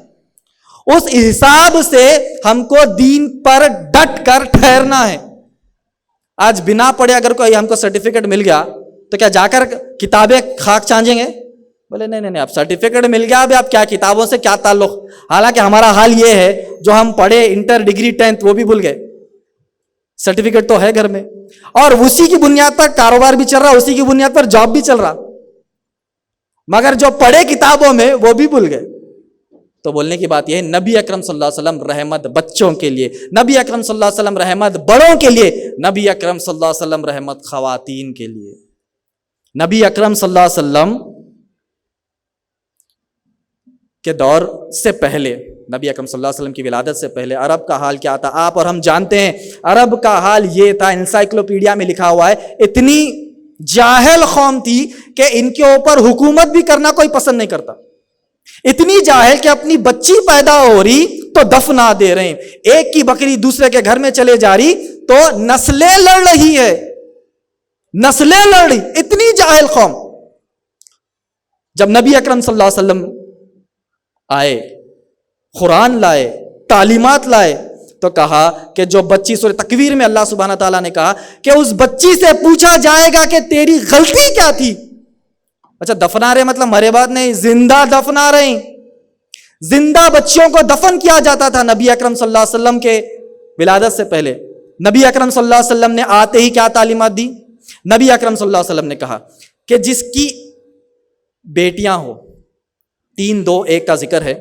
اس حساب سے ہم کو دین پر ڈٹ کر ٹھہرنا ہے۔ آج بنا پڑھے اگر کوئی ہم کو سرٹیفکیٹ مل گیا تو کیا جا کر کتابیں خاک چانجیں گے؟ بولے نہیں، اب سرٹیفکیٹ مل گیا، اب آپ کیا کتابوں سے کیا تعلق؟ حالانکہ ہمارا حال یہ ہے، جو ہم پڑھے انٹر، ڈگری، 10th وہ بھی بھول گئے، سرٹیفکیٹ تو ہے گھر میں، اور اسی کی بنیاد پر کاروبار بھی چل رہا، اسی کی بنیاد پر جاب بھی چل رہا، مگر جو پڑھے کتابوں میں وہ بھی بھول گئے۔ تو بولنے کی بات یہ ہے، نبی اکرم صلی اللہ علیہ وسلم رحمت بچوں کے لیے، نبی اکرم صلی اللہ علیہ وسلم رحمت بڑوں کے لیے، نبی اکرم صلی اللہ علیہ وسلم رحمت خواتین کے لیے۔ نبی اکرم صلی اللہ علیہ وسلم کے دور سے پہلے، نبی اکرم صلی اللہ علیہ وسلم کی ولادت سے پہلے عرب کا حال کیا تھا آپ اور ہم جانتے ہیں۔ عرب کا حال یہ تھا، انسائکلوپیڈیا میں لکھا ہوا ہے، اتنی جاہل قوم تھی کہ ان کے اوپر حکومت بھی کرنا کوئی پسند نہیں کرتا، اتنی جاہل کہ اپنی بچی پیدا ہو رہی تو دفنا دے رہے ہیں، ایک کی بکری دوسرے کے گھر میں چلے جا رہی تو نسلیں لڑ رہی ہے، نسلیں لڑی, اتنی جاہل قوم. جب نبی اکرم صلی اللہ علیہ وسلم آئے, قرآن لائے, تعلیمات لائے, تو کہا کہ جو بچی, سورہ تکویر میں اللہ سبحانہ تعالیٰ نے کہا کہ اس بچی سے پوچھا جائے گا کہ تیری غلطی کیا تھی. اچھا دفنا رہے مطلب مرے بعد نہیں, زندہ دفنا رہے ہیں. زندہ بچوں کو دفن کیا جاتا تھا. نبی اکرم صلی اللہ علیہ وسلم کے ولادت سے پہلے نبی اکرم صلی اللہ علیہ وسلم نے آتے ہی کیا تعلیمات دی؟ نبی اکرم صلی اللہ علیہ وسلم نے کہا کہ جس کی بیٹیاں ہو, 3 2 1 کا ذکر ہے,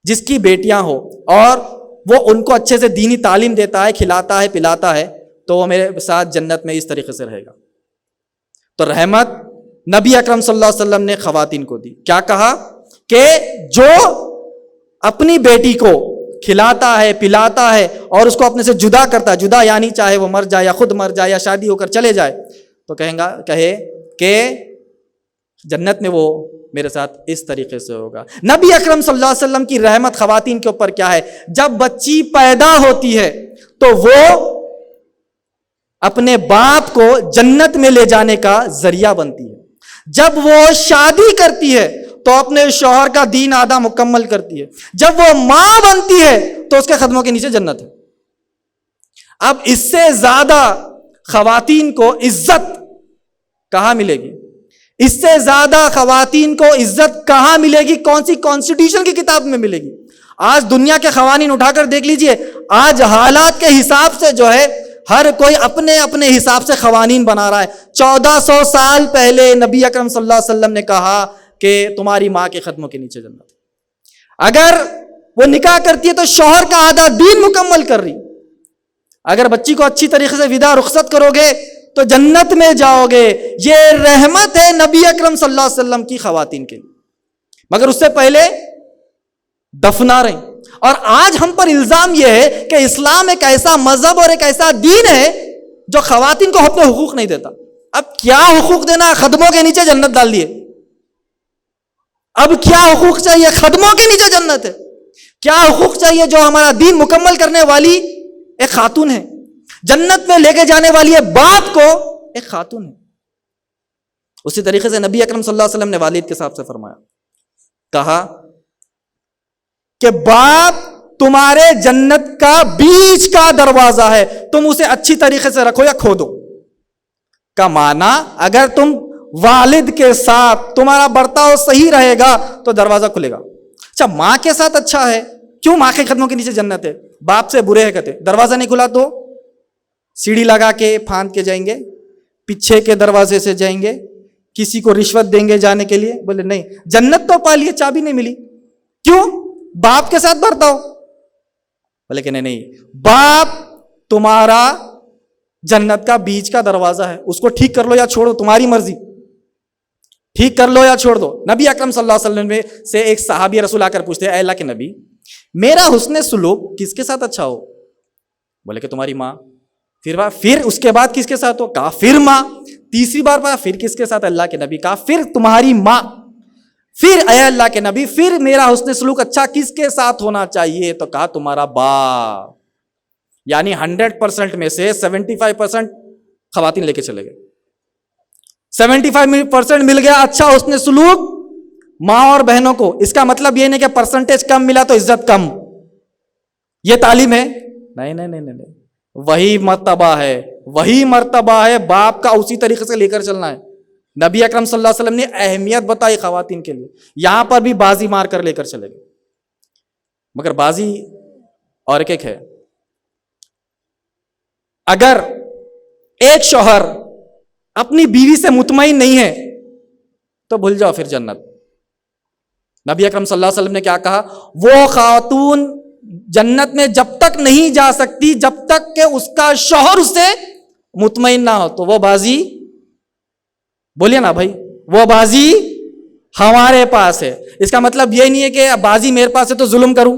جس کی بیٹیاں ہو اور وہ ان کو اچھے سے دینی تعلیم دیتا ہے, کھلاتا ہے, پلاتا ہے, تو وہ میرے ساتھ جنت میں اس طریقے سے رہے گا. تو رحمت نبی اکرم صلی اللہ علیہ وسلم نے خواتین کو دی. کیا کہا کہ جو اپنی بیٹی کو کھلاتا ہے, پلاتا ہے اور اس کو اپنے سے جدا کرتا ہے, جدا یعنی چاہے وہ مر جائے یا خود مر جائے یا شادی ہو کر چلے جائے, تو کہے کہ جنت میں وہ میرے ساتھ اس طریقے سے ہوگا. نبی اکرم صلی اللہ علیہ وسلم کی رحمت خواتین کے اوپر کیا ہے؟ جب بچی پیدا ہوتی ہے تو وہ اپنے باپ کو جنت میں لے جانے کا ذریعہ بنتی ہے. جب وہ شادی کرتی ہے تو اپنے شوہر کا دین آدھا مکمل کرتی ہے. جب وہ ماں بنتی ہے تو اس کے قدموں کے نیچے جنت ہے. اب اس سے زیادہ خواتین کو عزت کہاں ملے گی؟ اس سے زیادہ خواتین کو عزت کہاں ملے گی؟ کون سی کانسٹیٹیوشن کی کتاب میں ملے گی؟ آج دنیا کے قوانین اٹھا کر دیکھ لیجئے, آج حالات کے حساب سے جو ہے ہر کوئی اپنے اپنے حساب سے قوانین بنا رہا ہے. 1400 سال پہلے نبی اکرم صلی اللہ علیہ وسلم نے کہا کہ تمہاری ماں کے قدموں کے نیچے جنت. اگر وہ نکاح کرتی ہے تو شوہر کا آدھا دین مکمل کر رہی. اگر بچی کو اچھی طریقے سے ودا رخصت کرو گے تو جنت میں جاؤ گے. یہ رحمت ہے نبی اکرم صلی اللہ علیہ وسلم کی خواتین کے لیے. مگر اس سے پہلے دفنا رہے. اور آج ہم پر الزام یہ ہے کہ اسلام ایک ایسا مذہب اور ایک ایسا دین ہے جو خواتین کو اپنے حقوق نہیں دیتا. اب کیا حقوق دینا؟ قدموں کے نیچے جنت ڈال دیے. اب کیا حقوق چاہیے؟ قدموں کے نیچے جنت ہے. کیا حقوق چاہیے؟ جو ہمارا دین مکمل کرنے والی ایک خاتون ہے, جنت میں لے کے جانے والی ہے باپ کو ایک خاتون ہے. اسی طریقے سے نبی اکرم صلی اللہ علیہ وسلم نے والد کے ساتھ سے فرمایا, کہا کہ باپ تمہارے جنت کا بیچ کا دروازہ ہے, تم اسے اچھی طریقے سے رکھو یا کھو دو. کا معنی اگر تم والد کے ساتھ تمہارا برتاؤ صحیح رہے گا تو دروازہ کھلے گا. اچھا ماں کے ساتھ اچھا ہے, کیوں ماں کے قدموں کے نیچے جنت ہے؟ باپ سے برے ہے کہتے, دروازہ نہیں کھلا تو سیڑھی لگا کے پھاند کے جائیں گے, پیچھے کے دروازے سے جائیں گے, کسی کو رشوت دیں گے جانے کے لیے. بولے نہیں, جنت تو پا لیے, چابی نہیں ملی. کیوں؟ باپ کے ساتھ برتاؤ. بولے کہ نہیں, باپ تمہارا جنت کا بیچ کا دروازہ ہے, اس کو ٹھیک کر لو یا چھوڑو, تمہاری مرضی, ٹھیک کر لو یا چھوڑ دو. نبی اکرم صلی اللہ علیہ وسلم سے ایک صحابی رسول آ کر پوچھتے ہیں, اے اللہ کے نبی, میرا حسن سلوک کس کے ساتھ اچھا ہو؟ بولے کہ تمہاری ماں. پھر اس کے بعد کس کے ساتھ ہو؟ کہا پھر ماں. تیسری بار پڑھا, پھر کس کے ساتھ؟ اللہ کے نبی. کہا پھر تمہاری ماں. پھر اے اللہ کے نبی, پھر میرا حسن سلوک اچھا کس کے ساتھ ہونا چاہیے؟ تو کہا تمہارا باپ. یعنی 100% میں سے 75% خواتین لے کے چلے گئے. 75% مل گیا اچھا حسن سلوک ماں اور بہنوں کو. اس کا مطلب یہ نہیں کہ پرسنٹیج کم ملا تو عزت کم, یہ تعلیم ہے؟ نہیں نہیں نہیں نہیں, وہی مرتبہ ہے, وہی مرتبہ ہے باپ کا, اسی طریقے سے لے کر چلنا ہے. نبی اکرم صلی اللہ علیہ وسلم نے اہمیت بتائی خواتین کے لیے. یہاں پر بھی بازی مار کر لے کر چلے گئے. مگر بازی اور ایک ہے, اگر ایک شوہر اپنی بیوی سے مطمئن نہیں ہے تو بھول جاؤ پھر جنت. نبی اکرم صلی اللہ علیہ وسلم نے کیا کہا؟ وہ خاتون جنت میں جب تک نہیں جا سکتی جب تک کہ اس کا شوہر اس سے مطمئن نہ ہو. تو وہ بازی, بولیے نا بھائی, وہ بازی ہمارے پاس ہے. اس کا مطلب یہ نہیں ہے کہ بازی میرے پاس ہے تو ظلم کروں,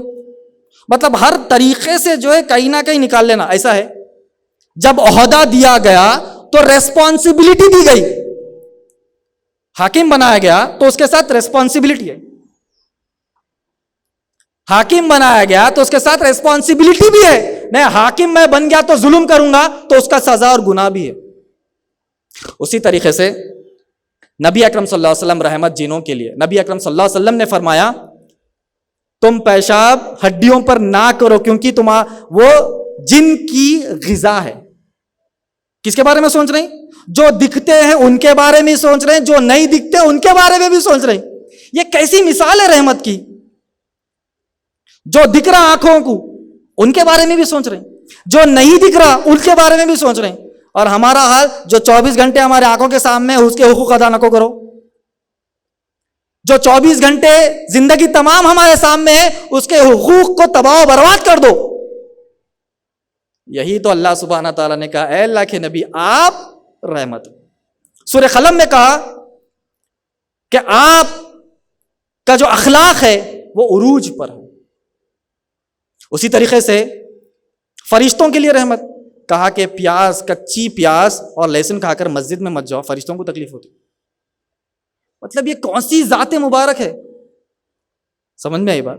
مطلب ہر طریقے سے جو ہے کہیں نہ کہیں نکال لینا. ایسا ہے, جب عہدہ دیا گیا تو ریسپانسبلٹی دی گئی, حاکم بنایا گیا تو اس کے ساتھ ریسپانسبلٹی ہے. حاکم بنایا گیا تو اس کے ساتھ ریسپانسبلٹی بھی ہے. نہیں حاکم میں بن گیا تو ظلم کروں گا تو اس کا سزا اور گناہ بھی ہے. اسی طریقے سے نبی اکرم صلی اللہ علیہ وسلم رحمت جنوں کے لیے، نبی اکرم صلی اللہ علیہ وسلم نے فرمایا تم پیشاب ہڈیوں پر نہ کرو کیونکہ وہ جن کی غذا ہے. کس کے بارے میں سوچ رہے ہیں؟ جو دکھتے ہیں ان کے بارے میں سوچ رہے ہیں، جو نہیں دکھتے ان کے بارے میں بھی سوچ رہے ہیں. یہ کیسی مثال ہے رحمت کی؟ جو دکھ رہا آنکھوں کو ان کے بارے میں بھی سوچ رہے ہیں، جو نہیں دکھ رہا ان کے بارے میں بھی سوچ رہے ہیں. اور ہمارا حال جو 24 گھنٹے ہمارے آنکھوں کے سامنے ہے اس کے حقوق ادا نہ کرو. جو 24 گھنٹے زندگی تمام ہمارے سامنے ہے اس کے حقوق کو تباہ و برباد کر دو. یہی تو اللہ سبحانہ تعالیٰ نے کہا اے اللہ کے نبی آپ رحمت. سورہ قلم میں کہا کہ آپ کا جو اخلاق ہے وہ عروج پر ہے. اسی طریقے سے فرشتوں کے لیے رحمت. کہا کہ پیاز، کچی پیاز اور لہسن کھا کر مسجد میں مت جاؤ، فرشتوں کو تکلیف ہوتی. مطلب یہ کون سی ذات مبارک ہے؟ سمجھ میں آئی بات؟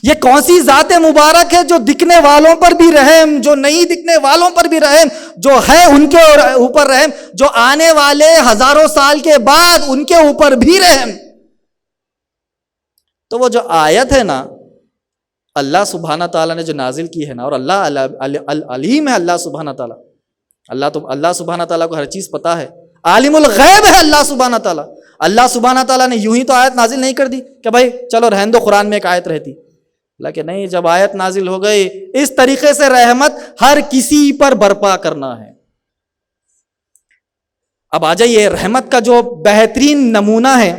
یہ کون سی ذات مبارک ہے جو دکھنے والوں پر بھی رحم، جو نہیں دکھنے والوں پر بھی رحم، جو ہے ان کے اوپر رحم، جو آنے والے ہزاروں سال کے بعد ان کے اوپر بھی رحم. تو وہ جو آیت ہے نا اللہ سبحانہ تعالیٰ نے جو نازل کی ہے نا، اور اللہ علیم ہے اللہ سبحانہ تعالیٰ. اللہ سبحانہ تعالیٰ کو ہر چیز پتا ہے، عالم الغیب ہے اللہ سبحانہ تعالیٰ. اللہ سبحانہ تعالیٰ نے یوں ہی تو آیت نازل نہیں کر دی کہ بھائی چلو رہن دو، قرآن میں ایک آیت رہتی. کہ نہیں، جب آیت نازل ہو گئی اس طریقے سے رحمت ہر کسی پر برپا کرنا ہے. اب آ جائیے رحمت کا جو بہترین نمونہ ہے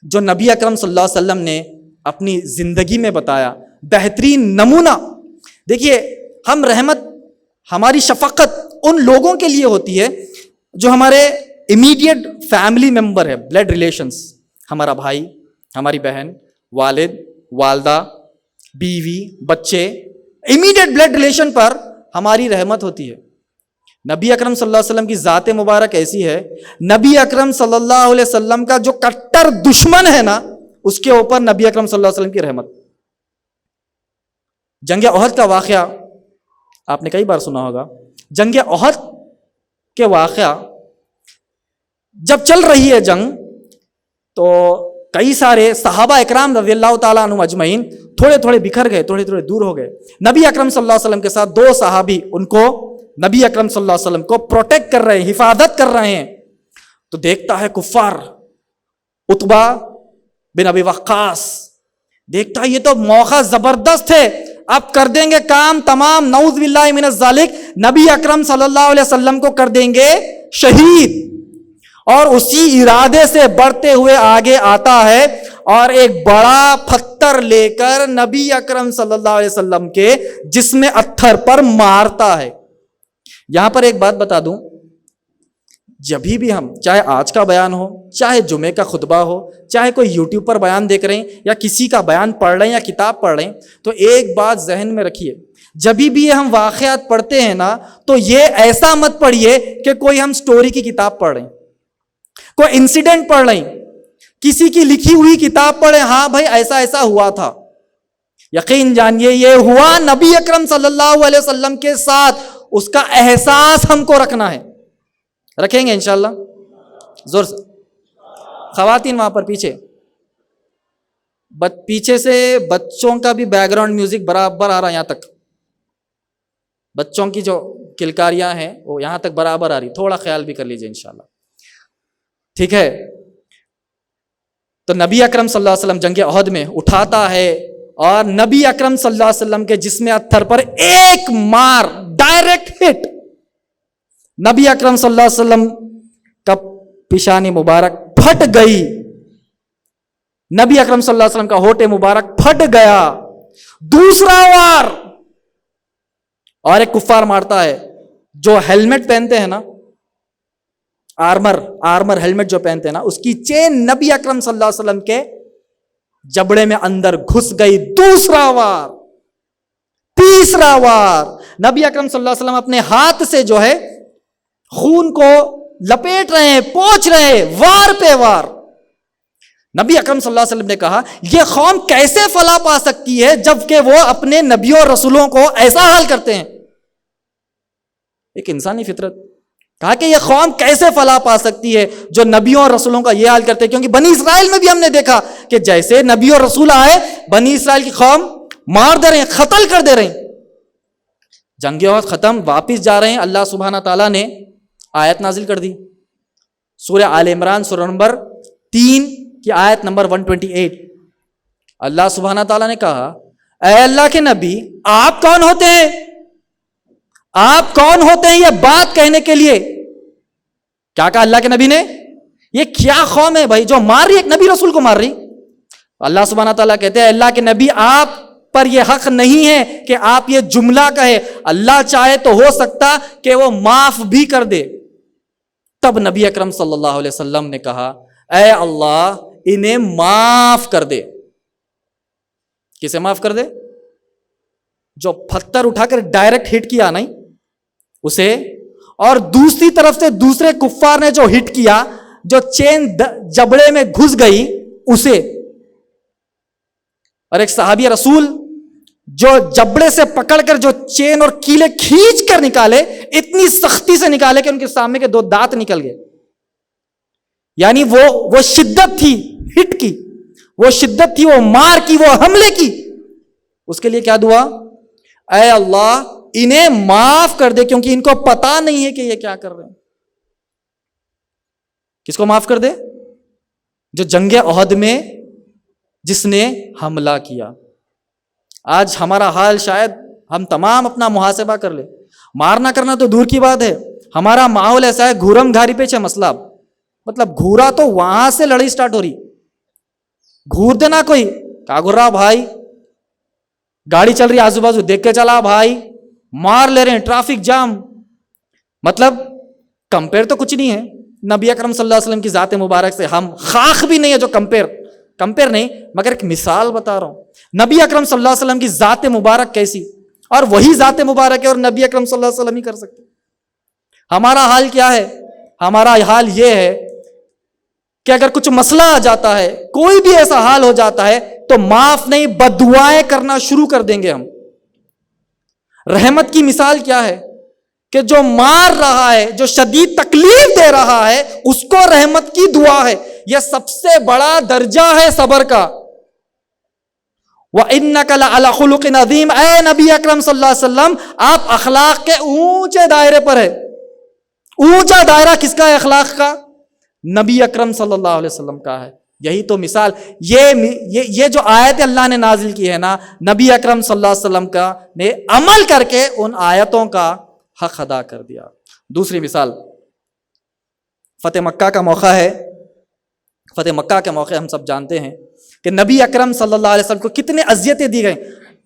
جو نبی اکرم صلی اللہ علیہ وسلم نے اپنی زندگی میں بتایا. بہترین نمونہ دیکھیے، ہم رحمت، ہماری شفقت ان لوگوں کے لیے ہوتی ہے جو ہمارے امیڈیٹ فیملی ممبر ہے، بلڈ ریلیشنز. ہمارا بھائی، ہماری بہن، والد، والدہ، بیوی، بچے، امیڈیٹ بلڈ ریلیشن پر ہماری رحمت ہوتی ہے. نبی اکرم صلی اللہ علیہ وسلم کی ذات مبارک ایسی ہے، نبی اکرم صلی اللہ علیہ وسلم کا جو کٹر دشمن ہے نا اس کے اوپر نبی اکرم صلی اللہ علیہ وسلم کی رحمت. جنگ احد کا واقعہ آپ نے کئی بار سنا ہوگا. جنگ احد کے واقعہ جب چل رہی ہے جنگ تو کئی سارے صحابہ اکرام رضی اللہ تعالیٰ عنہم اجمعین تھوڑے تھوڑے بکھر گئے، تھوڑے تھوڑے دور ہو گئے. نبی اکرم صلی اللہ علیہ وسلم کے ساتھ دو صحابی ان کو نبی اکرم صلی اللہ علیہ وسلم کو پروٹیکٹ کر رہے ہیں، حفاظت کر رہے ہیں. تو دیکھتا ہے کفار، عتبہ بن ابی وقاص دیکھتا ہے یہ تو موقع زبردست ہے، اب کر دیں گے کام تمام، نعوذ باللہ من الذالک، نبی اکرم صلی اللہ علیہ وسلم کو کر دیں گے شہید. اور اسی ارادے سے بڑھتے ہوئے آگے آتا ہے اور ایک بڑا پتھر لے کر نبی اکرم صلی اللہ علیہ وسلم کے جسم اتھر پر مارتا ہے. یہاں پر ایک بات بتا دوں، جب بھی ہم چاہے آج کا بیان ہو، چاہے جمعے کا خطبہ ہو، چاہے کوئی یوٹیوب پر بیان دیکھ رہے ہیں یا کسی کا بیان پڑھ رہے ہیں یا کتاب پڑھ رہے ہیں، تو ایک بات ذہن میں رکھیے، جب بھی ہم واقعات پڑھتے ہیں نا تو یہ ایسا مت پڑھیے کہ کوئی ہم سٹوری کی کتاب پڑھ رہے ہیں، کوئی انسیڈنٹ پڑھ رہے ہیں، کسی کی لکھی ہوئی کتاب پڑھیں ہاں بھائی ایسا ایسا ہوا تھا. یقین جانیے یہ ہوا نبی اکرم صلی اللہ علیہ وسلم کے ساتھ، اس کا احساس ہم کو رکھنا ہے. رکھیں گے انشاءاللہ زور سے. خواتین وہاں پر پیچھے سے بچوں کا بھی بیک گراؤنڈ میوزک برابر آ رہا ہے، یہاں تک بچوں کی جو کلکاریاں ہیں وہ یہاں تک برابر آ رہی، تھوڑا خیال بھی کر لیجئے انشاءاللہ. ٹھیک ہے، تو نبی اکرم صلی اللہ علیہ وسلم جنگ احد میں اٹھاتا ہے اور نبی اکرم صلی اللہ علیہ وسلم کے جسم اتھر پر ایک مار، ڈائریکٹ ہٹ. نبی اکرم صلی اللہ علیہ وسلم کا پیشانی مبارک پھٹ گئی، نبی اکرم صلی اللہ علیہ وسلم کا ہونٹ مبارک پھٹ گیا. دوسرا وار اور ایک کفار مارتا ہے جو ہیلمٹ پہنتے ہیں نا، آرمر ہیلمٹ جو پہنتے ہیں نا، اس کی چین نبی اکرم صلی اللہ علیہ وسلم کے جبڑے میں اندر گھس گئی. دوسرا وار، تیسرا وار، نبی اکرم صلی اللہ علیہ وسلم اپنے ہاتھ سے جو ہے خون کو لپیٹ رہے ہیں، پوچھ رہے ہیں، وار پہ وار. نبی اکرم صلی اللہ علیہ وسلم نے کہا یہ قوم کیسے فلاح پا سکتی ہے جبکہ وہ اپنے نبیوں اور رسولوں کو ایسا حال کرتے ہیں. ایک انسانی فطرت، کہا کہ یہ قوم کیسے فلاح پا سکتی ہے جو نبیوں اور رسولوں کا یہ حال کرتے ہیں، کیونکہ بنی اسرائیل میں بھی ہم نے دیکھا کہ جیسے نبی اور رسول آئے بنی اسرائیل کی قوم مار دے رہے ہیں، قتل کر دے رہے ہیں. جنگ احد ختم، واپس جا رہے ہیں، اللہ سبحانہ تعالیٰ نے آیت نازل کر دی، سورہ آل عمران سورہ نمبر 3 کی آیت نمبر 128. اللہ سبحانہ تعالیٰ نے کہا اے اللہ کے نبی آپ کون ہوتے ہیں، آپ کون ہوتے ہیں یہ بات کہنے کے لیے. کیا کہا اللہ کے نبی نے؟ یہ کیا قوم ہے بھائی جو مار رہی ہے، ایک نبی رسول کو مار رہی. اللہ سبحانہ تعالیٰ کہتے ہیں اللہ کے نبی آپ پر یہ حق نہیں ہے کہ آپ یہ جملہ کہے، اللہ چاہے تو ہو سکتا کہ وہ معاف بھی کر دے. تب نبی اکرم صلی اللہ علیہ وسلم نے کہا اے اللہ انہیں معاف کر دے. کسے معاف کر دے؟ جو پتھر اٹھا کر ڈائریکٹ ہٹ کیا نہیں اسے، اور دوسری طرف سے دوسرے کفار نے جو ہٹ کیا، جو چین جبڑے میں گھس گئی اسے. اور ایک صحابی رسول جو جبڑے سے پکڑ کر جو چین اور کیلے کھینچ کر نکالے، اتنی سختی سے نکالے کہ ان کے سامنے کے 2 دانت نکل گئے. یعنی وہ شدت تھی ہٹ کی، وہ شدت تھی وہ مار کی، وہ حملے کی. اس کے لیے کیا دعا؟ اے اللہ انہیں معاف کر دے، کیونکہ ان کو پتا نہیں ہے کہ یہ کیا کر رہے ہیں. کس کو معاف کر دے؟ جو جنگ احد میں جس نے حملہ کیا. آج ہمارا حال شاید ہم تمام اپنا محاسبہ کر لیں، مارنا کرنا تو دور کی بات ہے، ہمارا ماحول ایسا ہے گھورم گھاری پیچھے مسئلہ. مطلب گھورا تو وہاں سے لڑائی سٹارٹ ہو رہی، گھور دینا کوئی کیا گھر رہا بھائی، گاڑی چل رہی آزو بازو دیکھ کے چلا بھائی، مار لے رہے ہیں، ٹریفک جام. مطلب کمپیئر تو کچھ نہیں ہے نبی اکرم صلی اللہ علیہ وسلم کی ذات مبارک سے، ہم خاک بھی نہیں ہے جو کمپیئر نہیں، مگر ایک مثال بتا رہا ہوں. نبی اکرم صلی اللہ علیہ وسلم کی ذات مبارک کیسی، اور وہی ذات مبارک ہے اور نبی اکرم صلی اللہ علیہ وسلم ہی کر سکتے. ہمارا حال کیا ہے؟ ہمارا حال یہ ہے کہ اگر کچھ مسئلہ آ جاتا ہے، کوئی بھی ایسا حال ہو جاتا ہے تو معاف نہیں بد دعائیں کرنا شروع کر دیں گے ہم. رحمت کی مثال کیا ہے کہ جو مار رہا ہے، جو شدید تکلیف دے رہا ہے، اس کو رحمت کی دعا ہے. یہ سب سے بڑا درجہ ہے صبر کا. وَإِنَّكَ لَعَلَىٰ خُلُقٍ عَظِيمٍ. اے نبی اکرم صلی اللہ علیہ وسلم آپ اخلاق کے اونچے دائرے پر ہے. اونچا دائرہ کس کا ہے اخلاق کا؟ نبی اکرم صلی اللہ علیہ وسلم کا ہے. یہی تو مثال، یہ جو آیت اللہ نے نازل کی ہے نا، نبی اکرم صلی اللہ علیہ وسلم کا نے عمل کر کے ان آیتوں کا حق ادا کر دیا. دوسری مثال فتح مکہ کا موقع ہے. فتح مکہ کے موقع ہم سب جانتے ہیں کہ نبی اکرم صلی اللہ علیہ وسلم کو کتنے اذیتیں دی گئیں.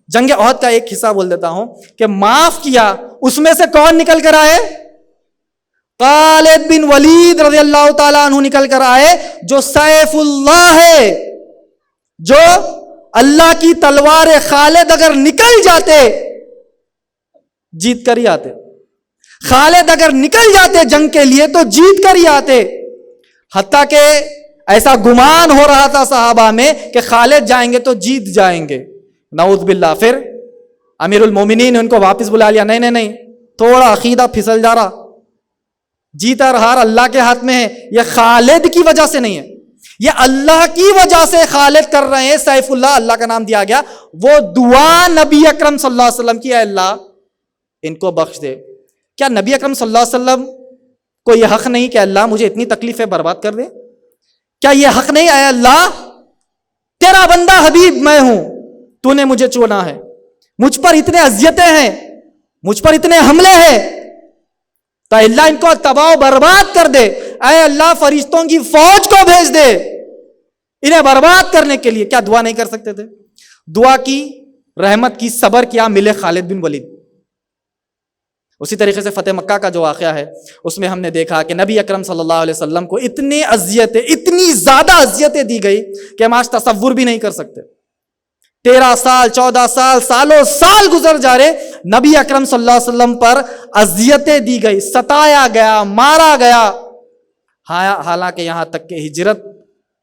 جنگ احد کا ایک حصہ بول دیتا ہوں کہ معاف کیا، اس میں سے کون نکل کر آئے؟ خالد بن ولید رضی اللہ تعالیٰ عنہ نکل کر آئے، جو سیف اللہ ہے، جو اللہ کی تلوار. خالد اگر نکل جاتے جیت کر ہی آتے، خالد اگر نکل جاتے جنگ کے لیے تو جیت کر ہی آتے. حتیٰ کہ ایسا گمان ہو رہا تھا صحابہ میں کہ خالد جائیں گے تو جیت جائیں گے، نعوذ باللہ. پھر امیر المومنین نے ان کو واپس بلا لیا، نہیں، تھوڑا عقیدہ پھسل جا رہا، جیت اور ہار اللہ کے ہاتھ میں ہے. یہ خالد کی وجہ سے نہیں ہے، یہ اللہ کی وجہ سے خالد کر رہے ہیں. سیف اللہ اللہ کا نام دیا گیا. وہ دعا نبی اکرم صلی اللہ علیہ وسلم کی، اے اللہ ان کو بخش دے. کیا نبی اکرم صلی اللہ علیہ وسلم کو یہ حق نہیں کہ اللہ مجھے اتنی تکلیفیں برباد کر دے؟ کیا یہ حق نہیں اے اللہ تیرا بندہ حبیب میں ہوں، تو نے مجھے چنا ہے، مجھ پر اتنے اذیتیں ہیں، مجھ پر اتنے حملے ہیں، تو اللہ ان کو تباہ و برباد کر دے. اے اللہ فرشتوں کی فوج کو بھیج دے انہیں برباد کرنے کے لیے. کیا دعا نہیں کر سکتے تھے؟ دعا کی، رحمت کی، صبر کیا، ملے خالد بن ولید. اسی طریقے سے فتح مکہ کا جو واقعہ ہے اس میں ہم نے دیکھا کہ نبی اکرم صلی اللہ علیہ وسلم کو اتنی اذیتیں، اتنی زیادہ اذیتیں دی گئی کہ ہم آج تصور بھی نہیں کر سکتے. 13 سال 14 سال سالوں سال گزر جا رہے، نبی اکرم صلی اللہ علیہ وسلم پر اذیتیں دی گئی، ستایا گیا، مارا گیا، حالانکہ یہاں تک کہ ہجرت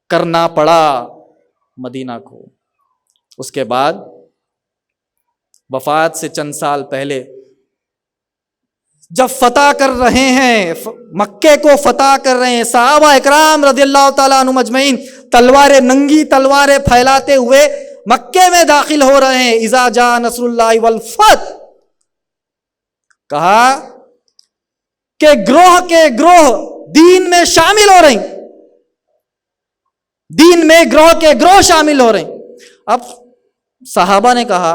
کرنا پڑا مدینہ کو. اس کے بعد وفات سے چند سال پہلے جب فتح کر رہے ہیں، مکے کو فتح کر رہے ہیں، صحابہ اکرام رضی اللہ تعالیٰ عنہم اجمعین تلواریں، ننگی تلواریں پھیلاتے ہوئے مکے میں داخل ہو رہے ہیں. اذا جاء نصر اللہ والفتح، کہا کہ گروہ کے گروہ دین میں شامل ہو رہے ہیں، دین میں گروہ کے گروہ شامل ہو رہے ہیں. اب صحابہ نے کہا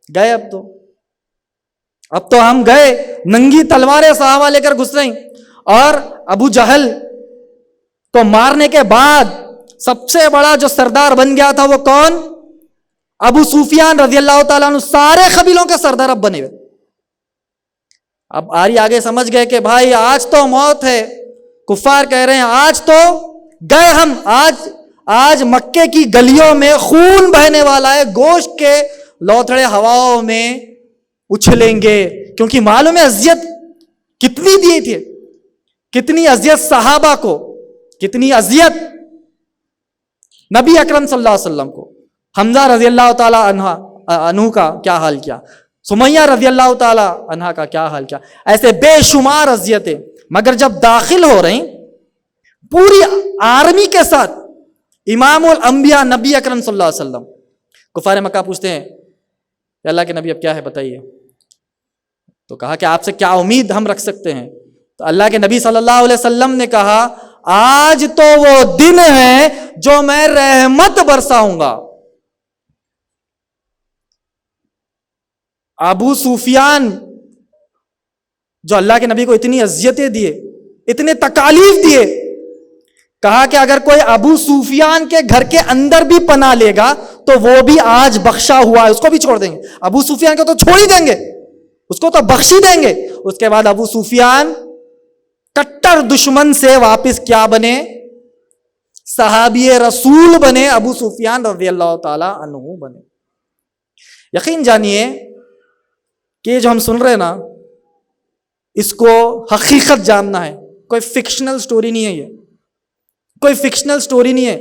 گئے، اب تو ہم گئے، ننگی تلواریں صحابہ لے کر گھس رہے ہیں. اور ابو جہل کو مارنے کے بعد سب سے بڑا جو سردار بن گیا تھا وہ کون؟ ابو سفیان رضی اللہ تعالیٰ عنہ، سارے قبیلوں کے سردار اب بنے ہوئے. اب آگے سمجھ گئے کہ بھائی آج تو موت ہے. کفار کہہ رہے ہیں آج تو گئے ہم، آج مکے کی گلیوں میں خون بہنے والا ہے، گوشت کے لوتھڑے ہواؤں میں اچھلیں گے. کیونکہ معلوم ہے اذیت کتنی دی تھی، کتنی اذیت صحابہ کو، کتنی اذیت نبی اکرم صلی اللہ علیہ وسلم کو. حمزہ رضی اللہ تعالی عنہ کا کیا حال کیا، سمیہ رضی اللہ تعالی عنہ کا کیا حال کیا، ایسے بے شمار اذیتیں. مگر جب داخل ہو رہے ہیں پوری آرمی کے ساتھ، امام الانبیاء نبی اکرم صلی اللہ علیہ وسلم، کفار مکہ پوچھتے ہیں کہ اللہ کے نبی اب کیا ہے بتائیے. تو کہا کہ آپ سے کیا امید ہم رکھ سکتے ہیں. تو اللہ کے نبی صلی اللہ علیہ وسلم نے کہا آج تو وہ دن ہے جو میں رحمت برساؤں گا. ابو سفیان جو اللہ کے نبی کو اتنی اذیتیں دیے، اتنے تکالیف دیے، کہا کہ اگر کوئی ابو سفیان کے گھر کے اندر بھی پناہ لے گا تو وہ بھی آج بخشا ہوا ہے، اس کو بھی چھوڑ دیں گے. ابو سفیان کو تو چھوڑ ہی دیں گے، اس کو تو بخش ہی دیں گے. اس کے بعد ابو سفیان کٹر دشمن سے واپس کیا بنے؟ صحابی رسول بنے، ابو سفیان رضی اللہ تعالی عنہ بنے. یقین جانیے کہ یہ جو ہم سن رہے ہیں نا، اس کو حقیقت جاننا ہے. کوئی فکشنل سٹوری نہیں ہے، یہ کوئی فکشنل سٹوری نہیں ہے،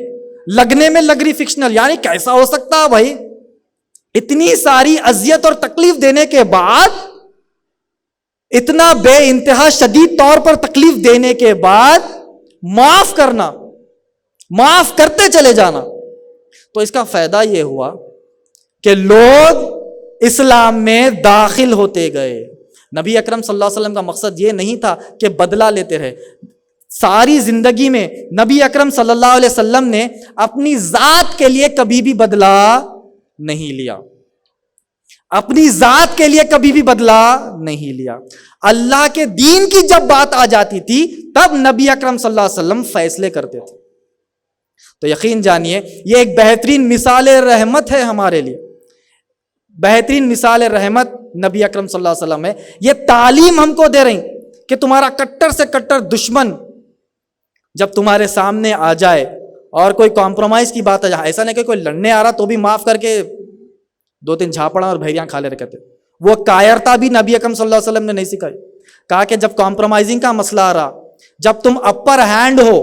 لگنے میں لگ رہی فکشنل. یعنی کیسا ہو سکتا ہے بھائی، اتنی ساری اذیت اور تکلیف دینے کے بعد، اتنا بے انتہا شدید طور پر تکلیف دینے کے بعد معاف کرنا، معاف کرتے چلے جانا. تو اس کا فائدہ یہ ہوا کہ لوگ اسلام میں داخل ہوتے گئے. نبی اکرم صلی اللہ علیہ وسلم کا مقصد یہ نہیں تھا کہ بدلہ لیتے رہے. ساری زندگی میں نبی اکرم صلی اللہ علیہ وسلم نے اپنی ذات کے لیے کبھی بھی بدلہ نہیں لیا، اپنی ذات کے لیے کبھی بھی بدلہ نہیں لیا. اللہ کے دین کی جب بات آ جاتی تھی تب نبی اکرم صلی اللہ علیہ وسلم فیصلے کرتے تھے. تو یقین جانیے یہ ایک بہترین مثال رحمت ہے ہمارے لیے، بہترین مثال رحمت نبی اکرم صلی اللہ علیہ وسلم ہے. یہ تعلیم ہم کو دے رہی کہ تمہارا کٹر سے کٹر دشمن جب تمہارے سامنے آ جائے اور کوئی کمپرومائز کی بات آ جائے، ایسا نہیں کہ کوئی لڑنے آ رہا تو بھی معاف کر کے 2-3 جھاپڑا اور بھیریاں کھا لے رکھے تھے. وہ کائرتا بھی نبی اکرم صلی اللہ علیہ وسلم نے نہیں سکھائی. کہا کہ جب کمپرومائزنگ کا مسئلہ آ رہا، جب تم اپر ہینڈ ہو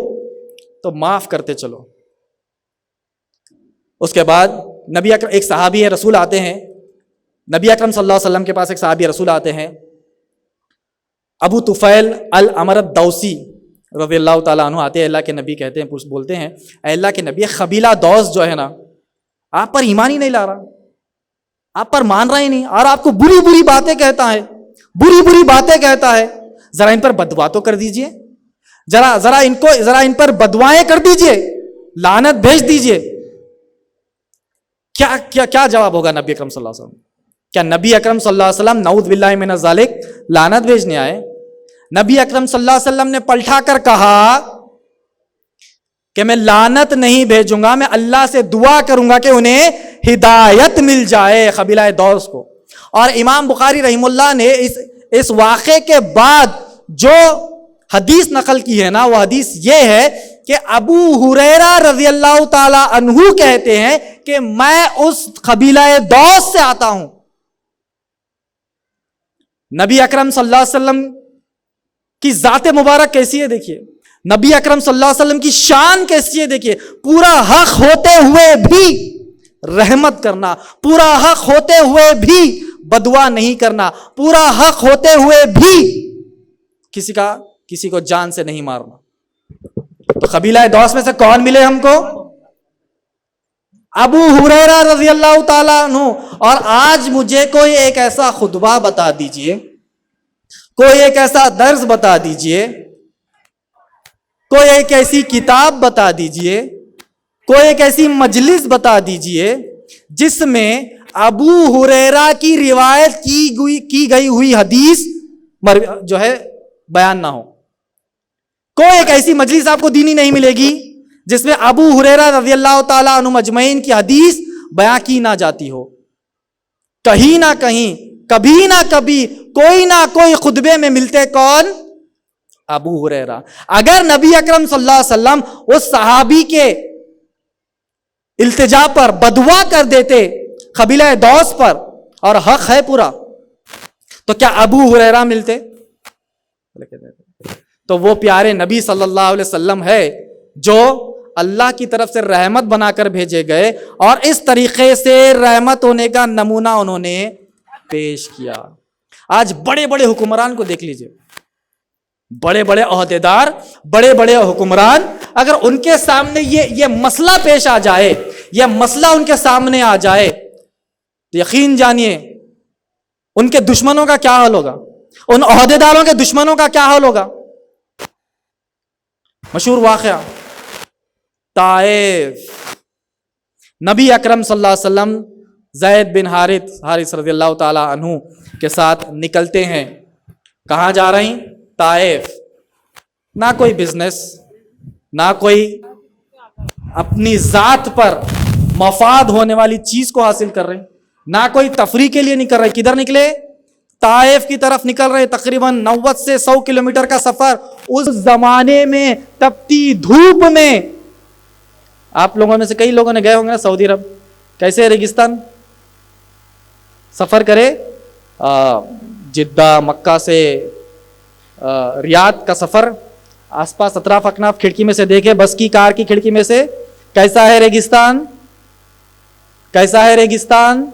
تو معاف کرتے چلو. اس کے بعد نبی اکرم، ایک صحابی رسول آتے ہیں، نبی اکرم صلی اللہ علیہ وسلم کے پاس ایک صحابی رسول آتے ہیں، ابو طفیل الامر الدوسی رضی اللہ تعالیٰ عنہ آتے ہیں. اللہ کے نبی کہتے ہیں، بولتے ہیں اے اللہ کے نبی، قبیلہ دوس جو ہے نا آپ پر ایمان ہی نہیں لا رہا، آپ پر مان رہا ہی نہیں، اور آپ کو بری بری باتیں کہتا ہے، بری بری باتیں کہتا ہے. ذرا ان پر بددعا تو کر دیجئے، ذرا ان پر بددعائیں کر دیجئے، لعنت بھیج دیجئے. کیا جواب ہوگا نبی اکرم صلی اللہ علیہ وسلم؟ کیا نبی اکرم صلی اللہ علیہ وسلم نعوذ باللہ من ذالک لعنت بھیجنے آئے؟ نبی اکرم صلی اللہ علیہ وسلم نے پلٹا کر کہا کہ میں لعنت نہیں بھیجوں گا، میں اللہ سے دعا کروں گا کہ انہیں ہدایت مل جائے، قبیلہ دوس کو. اور امام بخاری رحمہ اللہ نے اس واقعے کے بعد جو حدیث نقل کی ہے نا، وہ حدیث یہ ہے کہ ابو ہریرہ رضی اللہ تعالی عنہ کہتے ہیں کہ میں اس قبیلہ دوس سے آتا ہوں. نبی اکرم صلی اللہ علیہ وسلم کی ذات مبارک کیسی ہے دیکھیے، نبی اکرم صلی اللہ علیہ وسلم کی شان کیسی ہے دیکھیے. پورا حق ہوتے ہوئے بھی رحمت کرنا، پورا حق ہوتے ہوئے بھی بددعا نہیں کرنا، پورا حق ہوتے ہوئے بھی کسی کو جان سے نہیں مارنا. تو قبیلہ دوس میں سے کون ملے ہم کو؟ ابو ہریرہ رضی اللہ تعالیٰ عنہ. اور آج مجھے کوئی ایک ایسا خطبہ بتا دیجئے, کوئی ایک ایسا درس بتا دیجئے, کوئی ایک ایسی کتاب بتا دیجئے, کوئی ایک ایسی مجلس بتا دیجئے جس میں ابو ہریرہ کی روایت کی گئی ہوئی حدیث جو ہے بیان نہ ہو. کوئی ایک ایسی مجلس آپ کو دینی نہیں ملے گی جس میں ابو ہریرہ رضی اللہ تعالیٰ عنہ مجمعین کی حدیث بیان کی نہ جاتی ہو. کہیں نہ کہیں, کبھی نہ کبھی, کوئی نہ کوئی خطبے میں ملتے کون؟ ابو ہریرہ. اگر نبی اکرم صلی اللہ علیہ وسلم اس صحابی کے التجا پر بدعا کر دیتے قبیلہ دوس پر اور حق ہے پورا, تو کیا ابو ہریرہ ملتے؟ تو وہ پیارے نبی صلی اللہ علیہ وسلم ہے جو اللہ کی طرف سے رحمت بنا کر بھیجے گئے, اور اس طریقے سے رحمت ہونے کا نمونہ انہوں نے پیش کیا. آج بڑے بڑے حکمران کو دیکھ لیجئے, بڑے بڑے عہدیدار, بڑے بڑے حکمران, اگر ان کے سامنے یہ مسئلہ پیش آ جائے, یہ مسئلہ ان کے سامنے آ جائے, تو یقین جانیے ان کے دشمنوں کا کیا حال ہوگا, ان عہدیداروں کے دشمنوں کا کیا حال ہوگا. مشہور واقعہ طائف, نبی اکرم صلی اللہ علیہ وسلم زید بن حارث رضی اللہ تعالی عنہ کے ساتھ نکلتے ہیں. کہاں جا رہے ہیں؟ طائف. نہ کوئی بزنس, نہ کوئی اپنی ذات پر مفاد ہونے والی چیز کو حاصل کر رہے ہیں, نہ کوئی تفریح کے لیے نکل رہے. کدھر نکلے؟ طائف کی طرف نکل رہے. تقریباً 90 سے 100 کلومیٹر کا سفر. اس زمانے میں تپتی دھوپ میں, آپ لوگوں میں سے کئی لوگوں نے گئے ہوں گے نا سعودی عرب, کیسے ریگستان سفر کرے, جدہ مکہ سے ریاض کا سفر, آس پاس اطراف اکناف کھڑکی میں سے دیکھے, بس کی کار کی کھڑکی میں سے, کیسا ہے ریگستان, کیسا ہے ریگستان.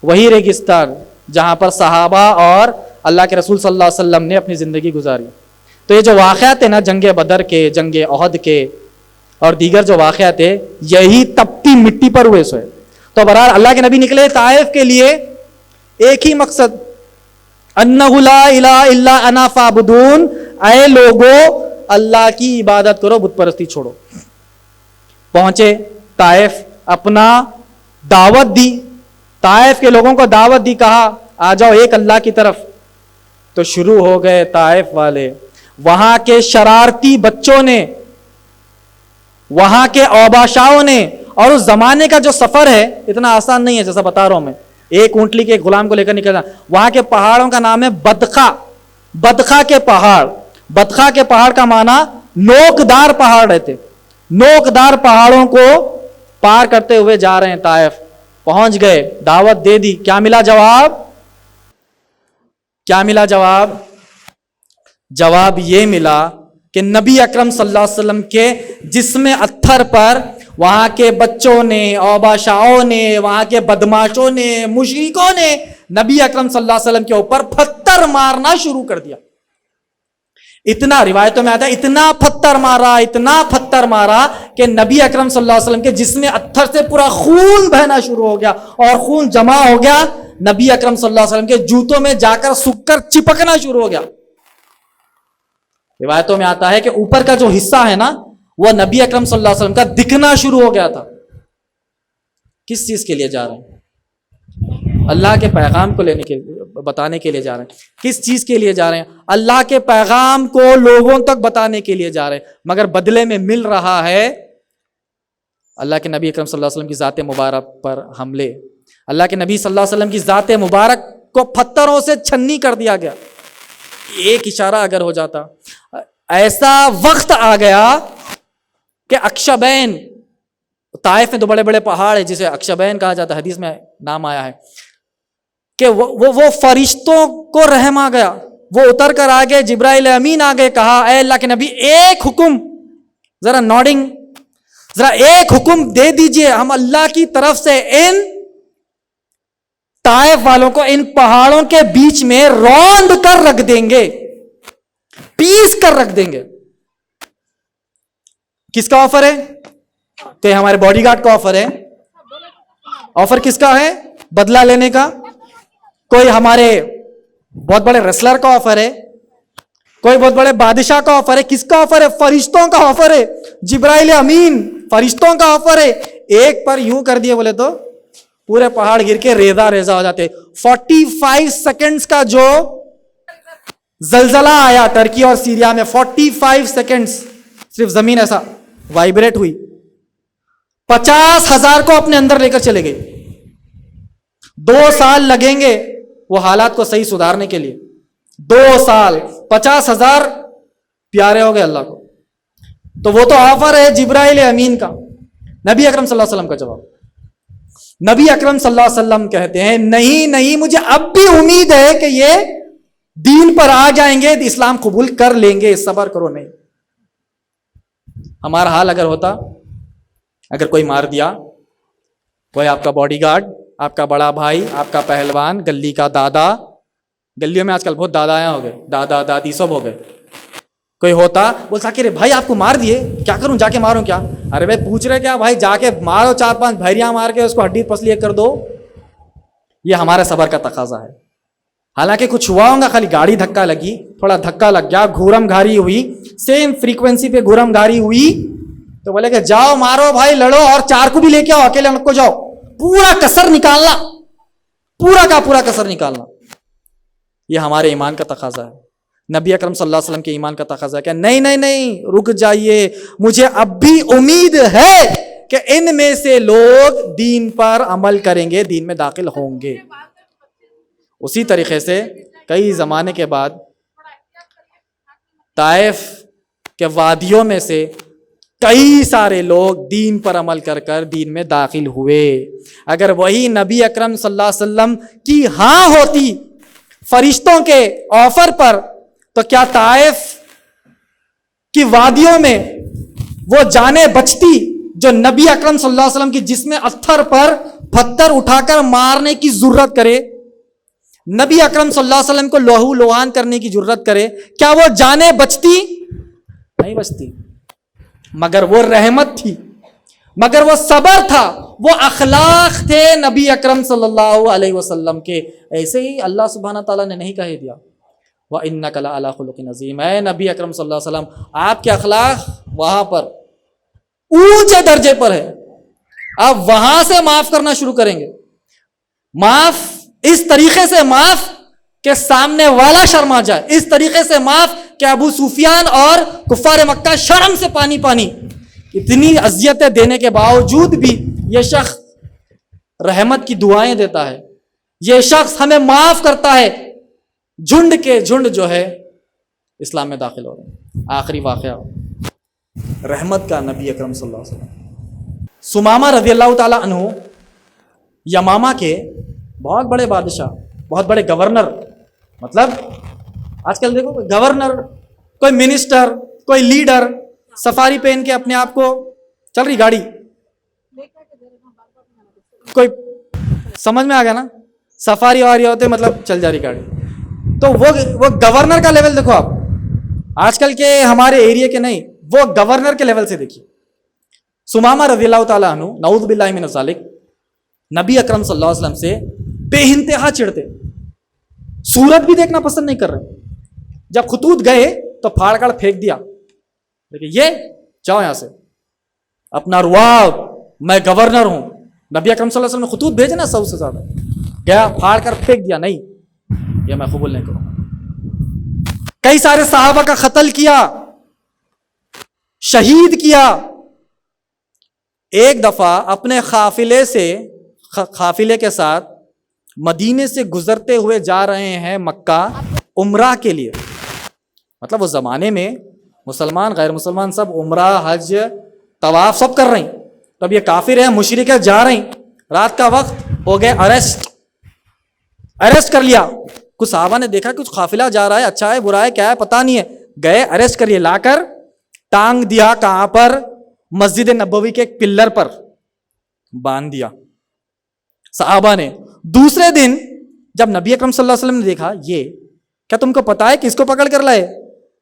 وہی ریگستان جہاں پر صحابہ اور اللہ کے رسول صلی اللہ علیہ وسلم نے اپنی زندگی گزاری. تو یہ جو واقعات ہیں نا, جنگ بدر کے, جنگ احد کے اور دیگر جو واقعات ہیں, یہی تپتی مٹی پر ہوئے سوئے. تو بہرحال اللہ کے نبی نکلے طائف کے لیے, ایک ہی مقصد, انہ لا الہ الا انا فاعبدون, اے لوگو اللہ کی عبادت کرو, بت پرستی چھوڑو. پہنچے طائف, اپنا دعوت دی, طائف کے لوگوں کو دعوت دی, کہا آ جاؤ ایک اللہ کی طرف. تو شروع ہو گئے طائف والے, وہاں کے شرارتی بچوں نے, وہاں کے اوباشاؤں نے. اور اس زمانے کا جو سفر ہے اتنا آسان نہیں ہے جیسا بتا رہا ہوں میں, ایک اونٹلی کے ایک غلام کو لے کر نکلنا. وہاں کے پہاڑوں کا نام ہے بدخا, بدخا کے پہاڑ. بدخا کے پہاڑ کا معنی نوکدار پہاڑ رہتے. نوکدار پہاڑوں کو پار کرتے ہوئے جا رہے ہیں طائف. پہنچ گئے, دعوت دے دی, کیا ملا جواب, کیا ملا جواب؟ جواب یہ ملا کہ نبی اکرم صلی اللہ علیہ وسلم کے جسم اتھر پر وہاں کے بچوں نے, اوباشاؤں نے, وہاں کے بدماشوں نے, مشرکوں نے نبی اکرم صلی اللہ علیہ وسلم کے اوپر پتھر مارنا شروع کر دیا. اتنا روایتوں میں آتا ہے, اتنا پتھر مارا, اتنا پتھر مارا کہ نبی اکرم صلی اللہ علیہ وسلم کے جسم اتھر سے پورا خون بہنا شروع ہو گیا, اور خون جمع ہو گیا نبی اکرم صلی اللہ علیہ وسلم کے جوتوں میں جا کر سوکھ کر چپکنا شروع ہو گیا. روایتوں میں آتا ہے کہ اوپر کا جو حصہ ہے نا, وہ نبی اکرم صلی اللہ علیہ وسلم کا دکھنا شروع ہو گیا تھا. کس چیز کے لیے جا رہے ہیں؟ اللہ کے پیغام کو بتانے کے لیے جا رہے ہیں. کس چیز کے لیے جا رہے ہیں؟ اللہ کے پیغام کو لوگوں تک بتانے کے لیے جا رہے ہیں, مگر بدلے میں مل رہا ہے اللہ کے نبی اکرم صلی اللہ علیہ وسلم کی ذات مبارک پر حملے. اللہ کے نبی صلی اللہ علیہ وسلم کی ذات مبارک کو پتھروں سے چھنی کر دیا گیا. ایک اشارہ اگر ہو جاتا, ایسا وقت آ گیا کہ اکشبین, طائف میں دو بڑے بڑے پہاڑ ہیں جسے اکشبین کہا جاتا ہے, حدیث میں نام آیا ہے کہ وہ فرشتوں کو رحم آ گیا, وہ اتر کر آ گئے, جبرائیل امین آ گئے, کہا اے اللہ کے نبی ایک حکم, ذرا نوڈنگ, ذرا ایک حکم دے دیجئے, ہم اللہ کی طرف سے ان طائف والوں کو ان پہاڑوں کے بیچ میں روند کر رکھ دیں گے. پیس کر رکھ دیں گے. کس کا آفر ہے؟ تو یہ ہمارے باڈی گارڈ کا آفر ہے. آفر کس کا ہے؟ بدلہ لینے کا. کوئی ہمارے بہت بڑے ریسلر کا آفر ہے, کوئی بہت بڑے بادشاہ کا آفر ہے. کس کا آفر ہے؟ فرشتوں کا آفر ہے. جبرائیل امین فرشتوں کا آفر ہے. ایک پر یوں کر دیے بولے تو پورے پہاڑ گر کے ریزہ ریزہ ہو جاتے. 45 سیکنڈز کا جو زلزلہ آیا ترکی اور سیریا میں, 45 سیکنڈز صرف زمین ایسا وائبریٹ ہوئی, 50,000 کو اپنے اندر لے کر چلے گئے. 2 سال لگیں گے وہ حالات کو صحیح سدھارنے کے لیے. 2 سال, 50,000 پیارے ہو گئے اللہ کو. تو وہ تو آفر ہے جبرائیل امین کا. نبی اکرم صلی اللہ علیہ وسلم کا جواب, نبی اکرم صلی اللہ علیہ وسلم کہتے ہیں نہیں مجھے اب بھی امید ہے کہ یہ دین پر آ جائیں گے, اسلام قبول کر لیں گے, صبر کرو. نہیں, ہمارا حال اگر ہوتا, اگر کوئی مار دیا, کوئی آپ کا باڈی گارڈ, آپ کا بڑا بھائی, آپ کا پہلوان, گلی کا دادا, گلیوں میں آج کل بہت دادایاں ہو گئے, دادا دادی سب ہو گئے, کوئی ہوتا بولتا کہ بھائی آپ کو مار دیے, کیا کروں, جا کے ماروں کیا؟ ارے بھائی پوچھ رہے کیا بھائی, جا کے مارو, 4-5 بھیریاں مار کے اس کو ہڈی پسلی کر دو. یہ ہمارے صبر کا تقاضا ہے. حالانکہ کچھ ہوا ہوگا, خالی گاڑی دھکا لگی, تھوڑا دھکا لگ گیا, گھورم گھاری ہوئی, سیم فریکوینسی پہ گھورم گھاری ہوئی, تو بولے کہ جاؤ مارو بھائی, لڑو, اور 4 کو بھی لے کے آؤ, اکیلے ان کو جاؤ, پورا کسر نکالنا, پورا کا پورا کسر نکالنا. یہ ہمارے ایمان کا تقاضا ہے. نبی اکرم صلی اللہ علیہ وسلم کے ایمان کا تقاضا ہے کہ نہیں رک جائیے, مجھے اب بھی امید ہے کہ ان میں سے لوگ دین پر عمل کریں گے, دین میں داخل ہوں گے. اسی طریقے سے کئی زمانے کے بعد طائف کے وادیوں میں سے کئی سارے لوگ دین پر عمل کر کر دین میں داخل ہوئے. اگر وہی نبی اکرم صلی اللہ علیہ وسلم کی ہاں ہوتی فرشتوں کے آفر پر, تو کیا طائف کی وادیوں میں وہ جانیں بچتی جو نبی اکرم صلی اللہ علیہ وسلم کی جسم اثر پر پتھر اٹھا کر مارنے کی ضرورت کرے, نبی اکرم صلی اللہ علیہ وسلم کو لہو لوہان کرنے کی ضرورت کرے؟ کیا وہ جانیں بچتی؟ نہیں بچتی. مگر وہ رحمت تھی, مگر وہ صبر تھا, وہ اخلاق تھے نبی اکرم صلی اللہ علیہ وسلم کے. ایسے ہی اللہ سبحانہ تعالیٰ نے نہیں کہہ دیا وَإِنَّكَ لَعَلَىٰ خُلُقٍ عَظِيمٍ, اے نبی اکرم صلی اللہ علیہ وسلم آپ کے اخلاق وہاں پر اونچے درجے پر ہے, آپ وہاں سے معاف کرنا شروع کریں گے. معاف اس طریقے سے معاف کہ سامنے والا شرما جائے, اس طریقے سے معاف کہ ابو سفیان اور کفار مکہ شرم سے پانی. اتنی اذیتیں دینے کے باوجود بھی یہ شخص رحمت کی دعائیں دیتا ہے, یہ شخص ہمیں معاف کرتا ہے. جھنڈ کے جھنڈ جو ہے اسلام میں داخل ہو رہے ہیں. آخری واقعہ رحمت کا نبی اکرم صلی اللہ علیہ وسلم. سمامہ رضی اللہ تعالی عنہ یمامہ کے بہت بڑے بادشاہ, بہت بڑے گورنر, مطلب آج کل دیکھو گورنر, کوئی منسٹر, کوئی لیڈر سفاری پہن کے اپنے آپ کو, چل رہی گاڑی, کوئی سمجھ میں آ گیا نا, سفاری واری ہوتے مطلب چل جا رہی گاڑی. تو وہ گورنر کا لیول دیکھو آپ, آج کل کے ہمارے ایریا کے نہیں, وہ گورنر کے لیول سے دیکھیے. سمامہ رضی اللہ تعالیٰ عنہ نعوذ باللہ من ذالک نبی اکرم صلی اللہ علیہ وسلم سے بے انتہا چڑھتے, صورت بھی دیکھنا پسند نہیں کر رہے. جب خطوط گئے تو پھاڑ کر پھینک دیا, لیکن یہ جاؤ یہاں سے, اپنا رواب, میں گورنر ہوں. نبی اکرم صلی اللہ علیہ وسلم نے خطوط بھیجے نا 100 سے زیادہ, گیا پھاڑ کر پھینک دیا, نہیں یہ میں قبول نہیں کروں. کئی سارے صحابہ کا قتل کیا, شہید کیا. ایک دفعہ اپنے قافلے کے ساتھ مدینے سے گزرتے ہوئے جا رہے ہیں مکہ عمرہ کے لیے. مطلب اس زمانے میں مسلمان غیر مسلمان سب عمرہ, حج, طواف سب کر رہے ہیں. تب یہ کافر ہیں, مشرک ہیں, جا رہے ہیں. رات کا وقت ہو گئے, اریسٹ کر لیا. کچھ صحابہ نے دیکھا کچھ قافلہ جا رہا ہے, اچھا ہے برا ہے کیا ہے پتہ نہیں ہے, گئے اریسٹ کریے, لا کر ٹانگ دیا کہاں پر, مسجد نبوی کے ایک پلر پر باندھ دیا صحابہ نے. دوسرے دن جب نبی اکرم صلی اللہ علیہ وسلم نے دیکھا, یہ کیا تم کو پتا ہے کس کو پکڑ کر لائے؟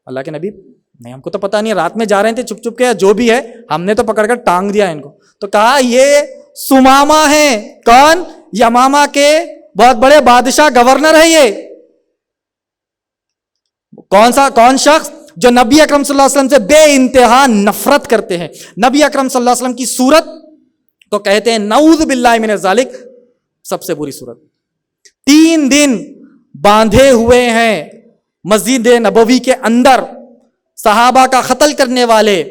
اللہ کے نبی نہیں ہم کو تو پتا نہیں, رات میں جا رہے تھے چپ چپ کے, جو بھی ہے ہم نے تو پکڑ کر ٹانگ دیا ان کو. تو کہا یہ سمامہ ہیں. کون؟ یمامہ کے بہت بڑے بادشاہ, گورنر ہے یہ. کون شخص؟ جو نبی اکرم صلی اللہ علیہ وسلم سے بے انتہا نفرت کرتے ہیں. نبی اکرم صلی اللہ علیہ وسلم کی صورت تو کہتے ہیں نعوذ باللہ من ذالک, سب سے بری صورت. 3 دن باندھے ہوئے ہیں مسجد نبوی کے اندر, صحابہ کا قتل کرنے والے,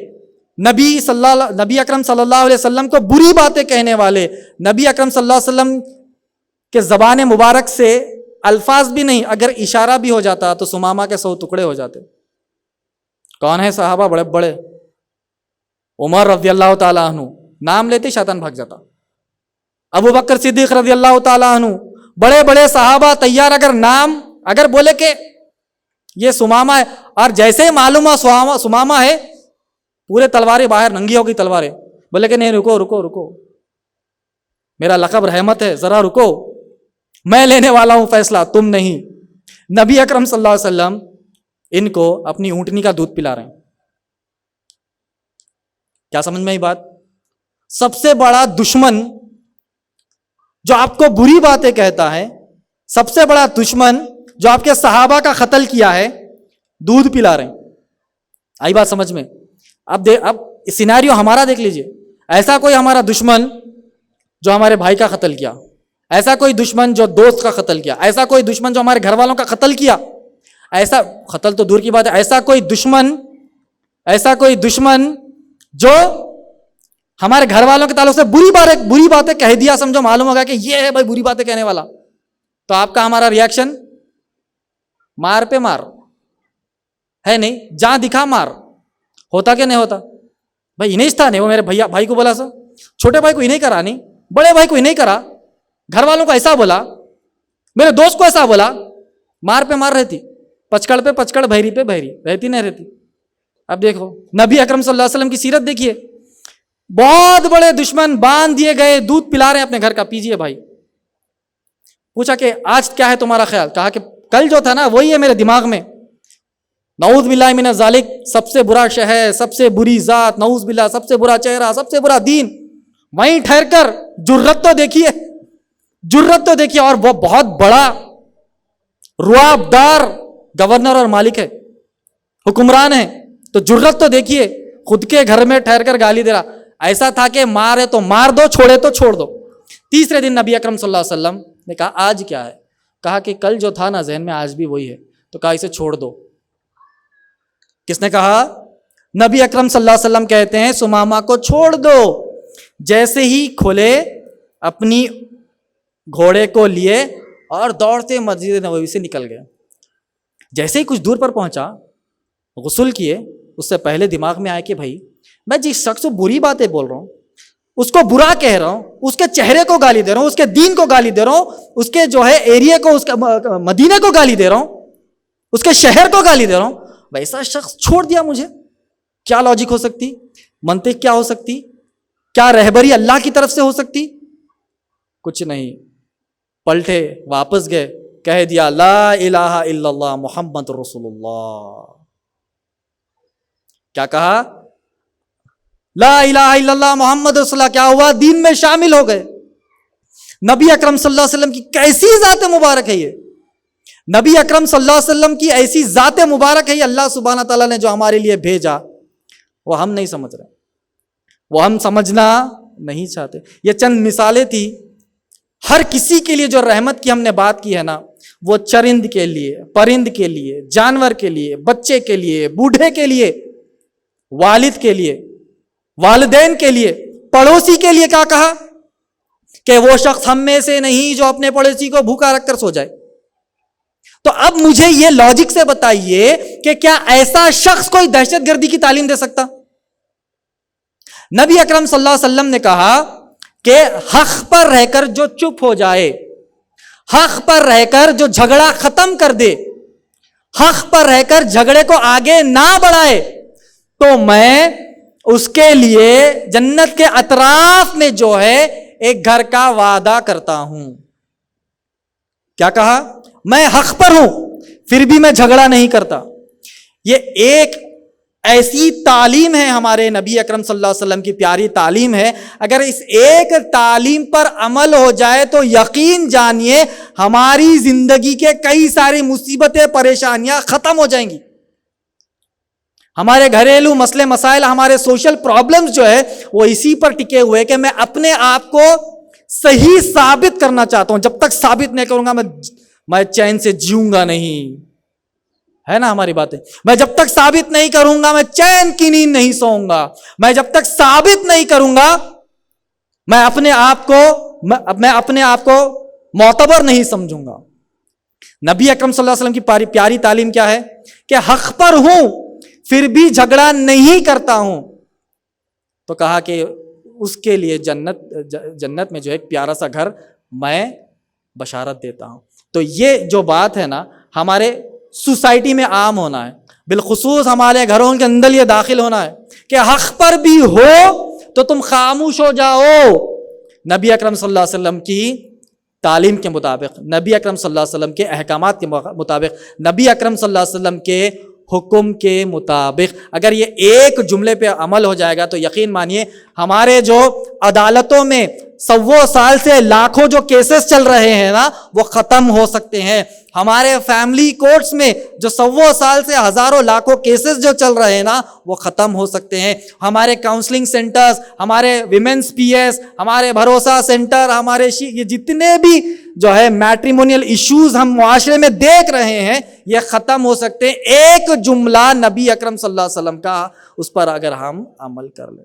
نبی اکرم صلی اللہ علیہ وسلم کو بری باتیں کہنے والے, نبی اکرم صلی اللہ علیہ وسلم کے زبان مبارک سے الفاظ بھی نہیں, اگر اشارہ بھی ہو جاتا تو سمامہ کے 100 ٹکڑے ہو جاتے. کون ہے صحابہ؟ بڑے بڑے. عمر رضی اللہ تعالیٰ عنہ, نام لیتے شیطان بھاگ جاتا. ابو بکر صدیق رضی اللہ تعالیٰ عنہ, بڑے بڑے صحابہ تیار, اگر نام اگر بولے کہ یہ سمامہ ہے, اور جیسے معلوم ہوا سمامہ ہے, پورے تلواریں باہر ننگی ہو گئی تلواریں. بولے کہ نہیں رکو رکو رکو, میرا لقب رحمت ہے, ذرا رکو, میں لینے والا ہوں فیصلہ, تم نہیں. نبی اکرم صلی اللہ علیہ وسلم ان کو اپنی اونٹنی کا دودھ پلا رہے ہیں. کیا سمجھ میں آئی بات؟ سب سے بڑا دشمن جو آپ کو بری باتیں کہتا ہے, سب سے بڑا دشمن جو آپ کے صحابہ کا قتل کیا ہے, دودھ پلا رہے ہیں. آئی بات سمجھ میں؟ اب سیناریو ہمارا دیکھ لیجئے. ایسا کوئی ہمارا دشمن جو ہمارے بھائی کا قتل کیا, ایسا کوئی دشمن جو دوست کا قتل کیا, ایسا کوئی دشمن جو ہمارے گھر والوں کا قتل کیا, ایسا قتل تو دور کی بات ہے, ایسا کوئی دشمن جو ہمارے گھر والوں کے تعلق سے بری باتیں کہہ دیا, سمجھو معلوم ہوگا کہ یہ ہے بھائی بری باتیں کہنے والا, تو آپ کا ہمارا ریاکشن مار پہ مار ہے نہیں, جہاں دکھا مار. ہوتا کہ نہیں ہوتا؟ بھائی انہیں تھا نہیں, وہ میرے بھائی کو بولا سا, چھوٹے بھائی کو انہیں کرا, نہیں بڑے بھائی کو انہیں کرا, گھر والوں کو ایسا بولا, میرے دوست کو ایسا بولا, مار پہ مار رہتی, پچکڑ پہ پچکڑ, بھیری پہ بھیری رہتی نہیں رہتی. اب دیکھو نبی اکرم صلی اللہ علیہ وسلم کی سیرت دیکھیے, بہت بڑے دشمن باندھ دیے گئے, دودھ پلا رہے ہیں اپنے گھر کا, پیجیے بھائی. پوچھا کہ آج کیا ہے تمہارا خیال؟ کہا کہ کل جو تھا نا وہی ہے میرے دماغ میں. نعوذ باللہ من ذالک, سب سے برا شہر, سب سے بری ذات, نعوذ باللہ, سب سے برا چہرہ, سب سے برا دین. وہیں ٹھہر کر جرت تو دیکھیے, اور وہ بہت بڑا رعب دار گورنر اور مالک ہے, حکمران ہے, تو جرت تو دیکھیے, خود کے گھر میں ٹھہر کر گالی دے رہا. ایسا تھا کہ مارے تو مار دو, چھوڑے تو چھوڑ دو. تیسرے دن نبی اکرم صلی اللہ علیہ وسلم نے کہا آج کیا ہے؟ کہا کہ کل جو تھا نا ذہن میں آج بھی وہی ہے. تو کہا اسے چھوڑ دو. کس نے کہا؟ نبی اکرم صلی اللہ علیہ وسلم کہتے ہیں سمامہ کو چھوڑ دو. جیسے ہی کھلے اپنی گھوڑے کو لیے اور دوڑتے مسجد نبوی سے نکل گئے. جیسے ہی کچھ دور پر پہنچا, غسل کیے, اس سے پہلے دماغ میں آیا کہ بھائی میں جس شخص کو بری باتیں بول رہا ہوں, اس کو برا کہہ رہا ہوں, اس کے چہرے کو گالی دے رہا ہوں, اس کے دین کو گالی دے رہا ہوں, اس کے جو ہے ایریے کو, اس کے مدینے کو گالی دے رہا ہوں, اس کے شہر کو گالی دے رہا ہوں, ویسا شخص چھوڑ دیا مجھے. کیا لاجک ہو سکتی؟ منطق کیا ہو سکتی؟ کیا رہبری اللہ کی طرف سے ہو سکتی؟ کچھ نہیں. پلٹے, واپس گئے, کہہ دیا لا الہ الا اللہ محمد رسول اللہ. کیا کہا؟ لا الہ الا اللہ محمد رسول اللہ. کیا ہوا؟ دین میں شامل ہو گئے. نبی اکرم صلی اللہ علیہ وسلم کی کیسی ذات مبارک ہے یہ, نبی اکرم صلی اللہ علیہ وسلم کی ایسی ذات مبارک ہے یہ, اللہ سبحانہ تعالیٰ نے جو ہمارے لیے بھیجا, وہ ہم نہیں سمجھ رہے, وہ ہم سمجھنا نہیں چاہتے. یہ چند مثالیں تھی. ہر کسی کے لیے جو رحمت کی ہم نے بات کی ہے نا, وہ چرند کے لیے, پرند کے لیے, جانور کے لیے, بچے کے لیے, بوڑھے کے لیے, والد کے لیے, والدین کے لیے, پڑوسی کے لیے. کیا کہا؟ کہ وہ شخص ہم میں سے نہیں جو اپنے پڑوسی کو بھوکا رکھ کر سو جائے. تو اب مجھے یہ لاجک سے بتائیے کہ کیا ایسا شخص کوئی دہشت گردی کی تعلیم دے سکتا؟ نبی اکرم صلی اللہ علیہ وسلم نے کہا کہ حق پر رہ کر جو چپ ہو جائے, حق پر رہ کر جو جھگڑا ختم کر دے, حق پر رہ کر جھگڑے کو آگے نہ بڑھائے, تو میں اس کے لیے جنت کے اطراف میں جو ہے ایک گھر کا وعدہ کرتا ہوں. کیا کہا؟ میں حق پر ہوں پھر بھی میں جھگڑا نہیں کرتا. یہ ایک ایسی تعلیم ہے ہمارے نبی اکرم صلی اللہ علیہ وسلم کی پیاری تعلیم ہے. اگر اس ایک تعلیم پر عمل ہو جائے تو یقین جانیے ہماری زندگی کے کئی ساری مصیبتیں پریشانیاں ختم ہو جائیں گی. ہمارے گھریلو مسئلے مسائل, ہمارے سوشل پرابلمز جو ہے وہ اسی پر ٹکے ہوئے کہ میں اپنے آپ کو صحیح ثابت کرنا چاہتا ہوں. جب تک ثابت نہیں کروں گا میں چین سے جیوں گا نہیں, ہے نا ہماری باتیں. میں جب تک ثابت نہیں کروں گا میں چین کی نیند نہیں سوؤں گا. میں جب تک ثابت نہیں کروں گا میں اپنے آپ کو معتبر نہیں سمجھوں گا. نبی اکرم صلی اللہ علیہ وسلم کی پیاری تعلیم کیا ہے کہ حق پر ہوں پھر بھی جھگڑا نہیں کرتا ہوں. تو کہا کہ اس کے لیے جنت میں جو ایک پیارا سا گھر میں بشارت دیتا ہوں. تو یہ جو بات ہے نا ہمارے سوسائٹی میں عام ہونا ہے, بالخصوص ہمارے گھروں کے اندر یہ داخل ہونا ہے کہ حق پر بھی ہو تو تم خاموش ہو جاؤ. نبی اکرم صلی اللہ علیہ وسلم کی تعلیم کے مطابق, نبی اکرم صلی اللہ علیہ وسلم کے احکامات کے مطابق, نبی اکرم صلی اللہ علیہ وسلم کے حکم کے مطابق اگر یہ ایک جملے پہ عمل ہو جائے گا تو یقین مانیے ہمارے جو عدالتوں میں 100 سال سے لاکھوں جو کیسز چل رہے ہیں نا وہ ختم ہو سکتے ہیں. ہمارے فیملی کورٹس میں جو 100 سال سے ہزاروں لاکھوں کیسز جو چل رہے ہیں نا وہ ختم ہو سکتے ہیں. ہمارے کاؤنسلنگ سینٹرز, ہمارے ویمنس پی ایس, ہمارے بھروسہ سینٹر, ہمارے یہ جتنے بھی جو ہے میٹریمونیل ایشوز ہم معاشرے میں دیکھ رہے ہیں یہ ختم ہو سکتے ہیں ایک جملہ نبی اکرم صلی اللہ علیہ وسلم کا اس پر اگر ہم عمل کر لیں.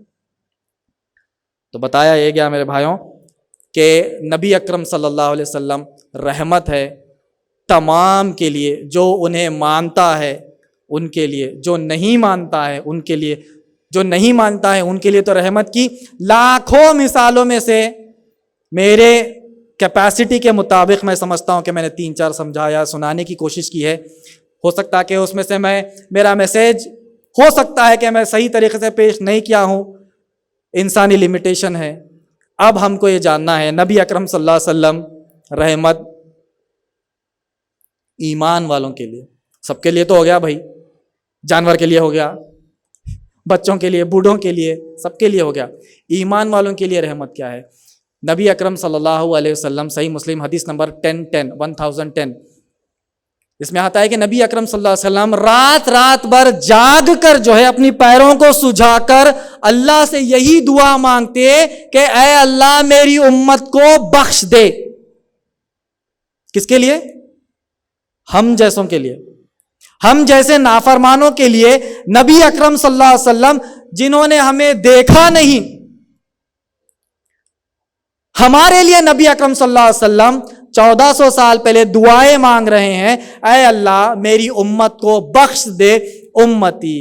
تو بتایا یہ گیا میرے بھائیوں کہ نبی اکرم صلی اللہ علیہ وسلم رحمت ہے تمام کے لیے, جو انہیں مانتا ہے ان کے لیے, جو نہیں مانتا ہے ان کے لیے, جو نہیں مانتا ہے ان کے لیے تو رحمت کی لاکھوں مثالوں میں سے میرے کیپیسٹی کے مطابق میں سمجھتا ہوں کہ میں نے 3-4 سمجھایا سنانے کی کوشش کی ہے. ہو سکتا ہے کہ اس میں سے میرا میسیج ہو سکتا ہے کہ میں صحیح طریقے سے پیش نہیں کیا ہوں, انسانی لمیٹیشن ہے. اب ہم کو یہ جاننا ہے نبی اکرم صلی اللہ علیہ وسلم رحمت ایمان والوں کے لیے, سب کے لیے تو ہو گیا بھائی, جانور کے لیے ہو گیا, بچوں کے لیے, بوڑھوں کے لیے, سب کے لیے ہو گیا. ایمان والوں کے لیے رحمت کیا ہے؟ نبی اکرم صلی اللہ علیہ وسلم, صحیح مسلم حدیث نمبر 1010 اس میں آتا ہے کہ نبی اکرم صلی اللہ علیہ وسلم رات بھر جاگ کر جو ہے اپنی پیروں کو سجھا کر اللہ سے یہی دعا مانگتے کہ اے اللہ میری امت کو بخش دے. کس کے لیے؟ ہم جیسوں کے لیے, ہم جیسے نافرمانوں کے لیے. نبی اکرم صلی اللہ علیہ وسلم جنہوں نے ہمیں دیکھا نہیں, ہمارے لیے نبی اکرم صلی اللہ علیہ وسلم 1400 سال پہلے دعائیں مانگ رہے ہیں, اے اللہ میری امت کو بخش دے, امتی.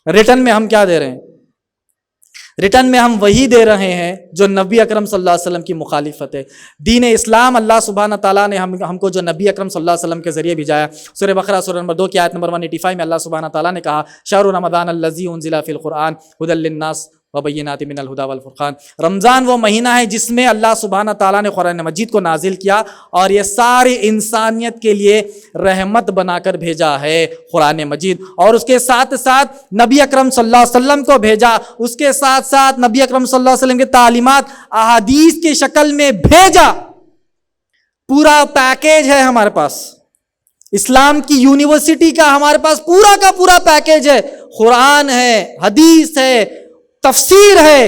ریٹرن میں ہم کیا دے رہے ہیں؟ ریٹرن میں ہم وہی دے رہے ہیں جو نبی اکرم صلی اللہ علیہ وسلم کی مخالفت ہے. دین اسلام اللہ سبحانہ تعالیٰ نے ہم کو جو نبی اکرم صلی اللہ علیہ وسلم کے ذریعے بھیجایا. سورہ بقرہ سورہ نمبر 2 کی آیت نمبر 185 میں اللہ سبحانہ تعالیٰ نے کہا شہر رمضان الذی انزل فی القرآن ھدی للناس وبینات من الہدی والفرقان. رمضان وہ مہینہ ہے جس میں اللہ سبحانہ تعالیٰ نے قرآن مجید کو نازل کیا اور یہ ساری انسانیت کے لیے رحمت بنا کر بھیجا ہے قرآن مجید, اور اس کے ساتھ ساتھ نبی اکرم صلی اللہ علیہ وسلم کو بھیجا. اس کے ساتھ ساتھ نبی اکرم صلی اللہ علیہ وسلم کی تعلیمات احادیث کی شکل میں بھیجا. پورا پیکیج ہے ہمارے پاس, اسلام کی یونیورسٹی کا ہمارے پاس پورا کا پورا پیکیج ہے. قرآن ہے, حدیث ہے, تفسیر ہے,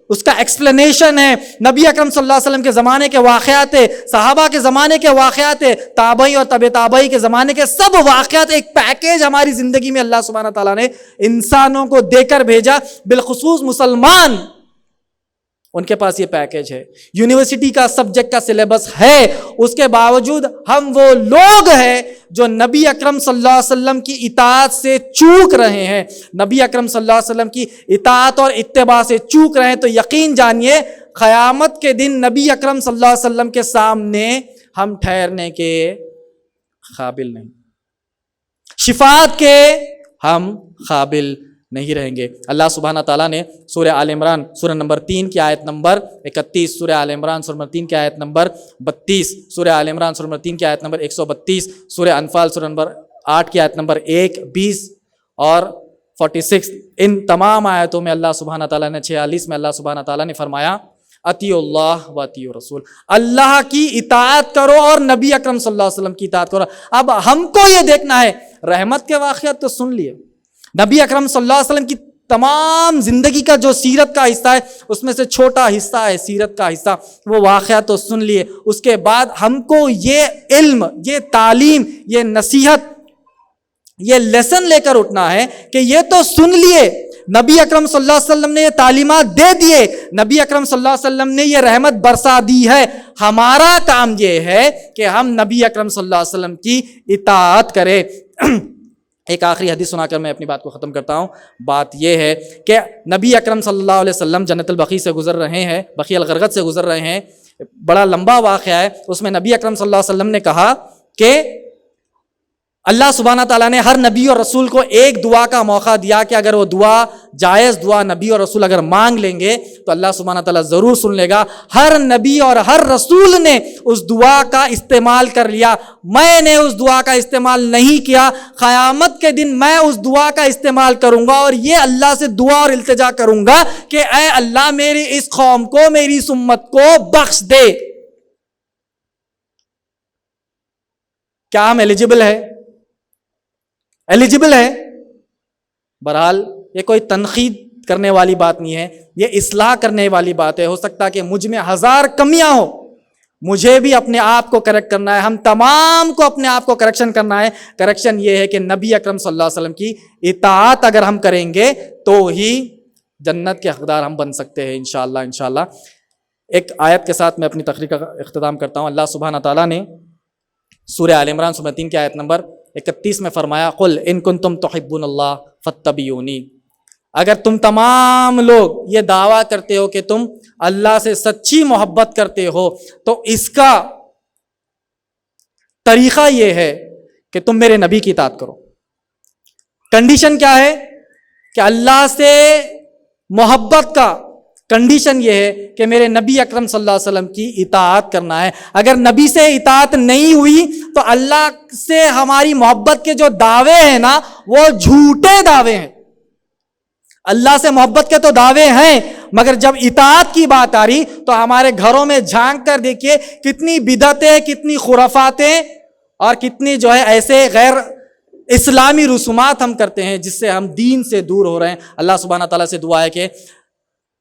اس کا ایکسپلینیشن ہے, نبی اکرم صلی اللہ علیہ وسلم کے زمانے کے واقعات ہے, صحابہ کے زمانے کے واقعات ہے, تابعی اور تبع تابعی کے زمانے کے سب واقعات, ایک پیکیج ہماری زندگی میں اللہ سبحانہ تعالیٰ نے انسانوں کو دے کر بھیجا. بالخصوص مسلمان, ان کے پاس یہ پیکیج ہے. یونیورسٹی کا سبجیکٹ کا سلیبس ہے, اس کے باوجود ہم وہ لوگ ہیں جو نبی اکرم صلی اللہ علیہ وسلم کی اطاعت سے چوک رہے ہیں, نبی اکرم صلی اللہ علیہ وسلم کی اطاعت اور اتباع سے چوک رہے ہیں. تو یقین جانیے قیامت کے دن نبی اکرم صلی اللہ علیہ وسلم کے سامنے ہم ٹھہرنے کے قابل نہیں, شفاعت کے ہم قابل نہیں رہیں گے. اللہ سبحانہ تعالیٰ نے سورہ آل عمران سورہ نمبر 3 کی آیت نمبر 31, سورہ آل عمران سورہ نمبر 3 کی آیت نمبر 32, سورہ آل عمران سورہ نمبر 3 کی آیت نمبر 132, سورہ انفال سورہ نمبر 8 کی آیت نمبر 1, 20 اور 46, ان تمام آیتوں میں اللہ سبحانہ تعالیٰ نے 46 میں اللہ سبحانہ تعالیٰ نے فرمایا اطیعوا اللہ و اطیعوا الرسول, اللہ کی اطاعت کرو اور نبی اکرم صلی اللہ علیہ وسلم کی اطاعت کرو. اب ہم کو یہ دیکھنا ہے, رحمت کے واقعات تو سن لیے, نبی اکرم صلی اللہ علیہ وسلم کی تمام زندگی کا جو سیرت کا حصہ ہے اس میں سے چھوٹا حصہ ہے سیرت کا حصہ, وہ واقعات تو سن لیے. اس کے بعد ہم کو یہ علم, یہ تعلیم, یہ نصیحت, یہ لیسن لے کر اٹھنا ہے کہ یہ تو سن لیے, نبی اکرم صلی اللہ علیہ وسلم نے یہ تعلیمات دے دیے, نبی اکرم صلی اللہ علیہ وسلم نے یہ رحمت برسا دی ہے, ہمارا کام یہ ہے کہ ہم نبی اکرم صلی اللہ علیہ وسلم کی اطاعت کریں. ایک آخری حدیث سنا کر میں اپنی بات کو ختم کرتا ہوں. بات یہ ہے کہ نبی اکرم صلی اللہ علیہ وسلم جنت البقیع سے گزر رہے ہیں, بقیع الغرقد سے گزر رہے ہیں, بڑا لمبا واقعہ ہے. اس میں نبی اکرم صلی اللہ علیہ وسلم نے کہا کہ اللہ سبحانہ تعالیٰ نے ہر نبی اور رسول کو ایک دعا کا موقع دیا کہ اگر وہ دعا جائز دعا نبی اور رسول اگر مانگ لیں گے تو اللہ سبحانہ تعالیٰ ضرور سن لے گا. ہر نبی اور ہر رسول نے اس دعا کا استعمال کر لیا, میں نے اس دعا کا استعمال نہیں کیا. قیامت کے دن میں اس دعا کا استعمال کروں گا اور یہ اللہ سے دعا اور التجا کروں گا کہ اے اللہ میری اس قوم کو, میری اس امت کو بخش دے. کیا ہم ایلیجبل ہے؟ ایلیجبل ہے. بہرحال یہ کوئی تنقید کرنے والی بات نہیں ہے, یہ اصلاح کرنے والی بات ہے. ہو سکتا ہے کہ مجھ میں 1000 کمیاں ہوں, مجھے بھی اپنے آپ کو کریکٹ کرنا ہے, ہم تمام کو اپنے آپ کو کریکشن کرنا ہے. کریکشن یہ ہے کہ نبی اکرم صلی اللہ علیہ وسلم کی اطاعت اگر ہم کریں گے تو ہی جنت کے حقدار ہم بن سکتے ہیں انشاءاللہ. انشاءاللہ ایک آیت کے ساتھ میں اپنی تقریر کا اختتام کرتا ہوں. اللہ سبحانہ تعالیٰ نے سورہ آل عمران سورہ 3 کی آیت نمبر 31 میں فرمایا قل ان کنتم تحبون اللہ فاتبعونی, اگر تم تمام لوگ یہ دعویٰ کرتے ہو کہ تم اللہ سے سچی محبت کرتے ہو تو اس کا طریقہ یہ ہے کہ تم میرے نبی کی اطاعت کرو. کنڈیشن کیا ہے کہ اللہ سے محبت کا کنڈیشن یہ ہے کہ میرے نبی اکرم صلی اللہ علیہ وسلم کی اطاعت کرنا ہے. اگر نبی سے اطاعت نہیں ہوئی تو اللہ سے ہماری محبت کے جو دعوے ہیں نا وہ جھوٹے دعوے ہیں. اللہ سے محبت کے تو دعوے ہیں مگر جب اطاعت کی بات آ رہی تو ہمارے گھروں میں جھانک کر دیکھیے کتنی بدعتیں, کتنی خرافاتیں اور کتنی جو ہے ایسے غیر اسلامی رسومات ہم کرتے ہیں جس سے ہم دین سے دور ہو رہے ہیں. اللہ سبحانہ تعالیٰ سے دعا ہے کہ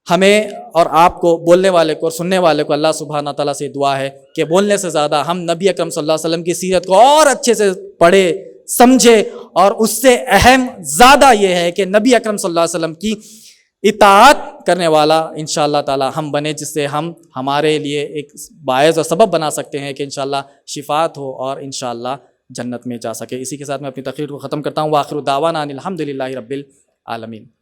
ہمیں اور آپ کو, بولنے والے کو اور سننے والے کو, اللہ سبحانہ تعالیٰ سے دعا ہے کہ بولنے سے زیادہ ہم نبی اکرم صلی اللہ علیہ وسلم کی سیرت کو اور اچھے سے پڑھے سمجھے, اور اس سے اہم زیادہ یہ ہے کہ نبی اکرم صلی اللہ علیہ وسلم کی اطاعت کرنے والا انشاءاللہ تعالیٰ ہم بنے, جس سے ہم ہمارے لیے ایک باعث اور سبب بنا سکتے ہیں کہ انشاءاللہ شفاعت ہو اور انشاءاللہ جنت میں جا سکے. اسی کے ساتھ میں اپنی تقریر کو ختم کرتا ہوں. وآخر دعوانا ان الحمد للہ رب العالمین.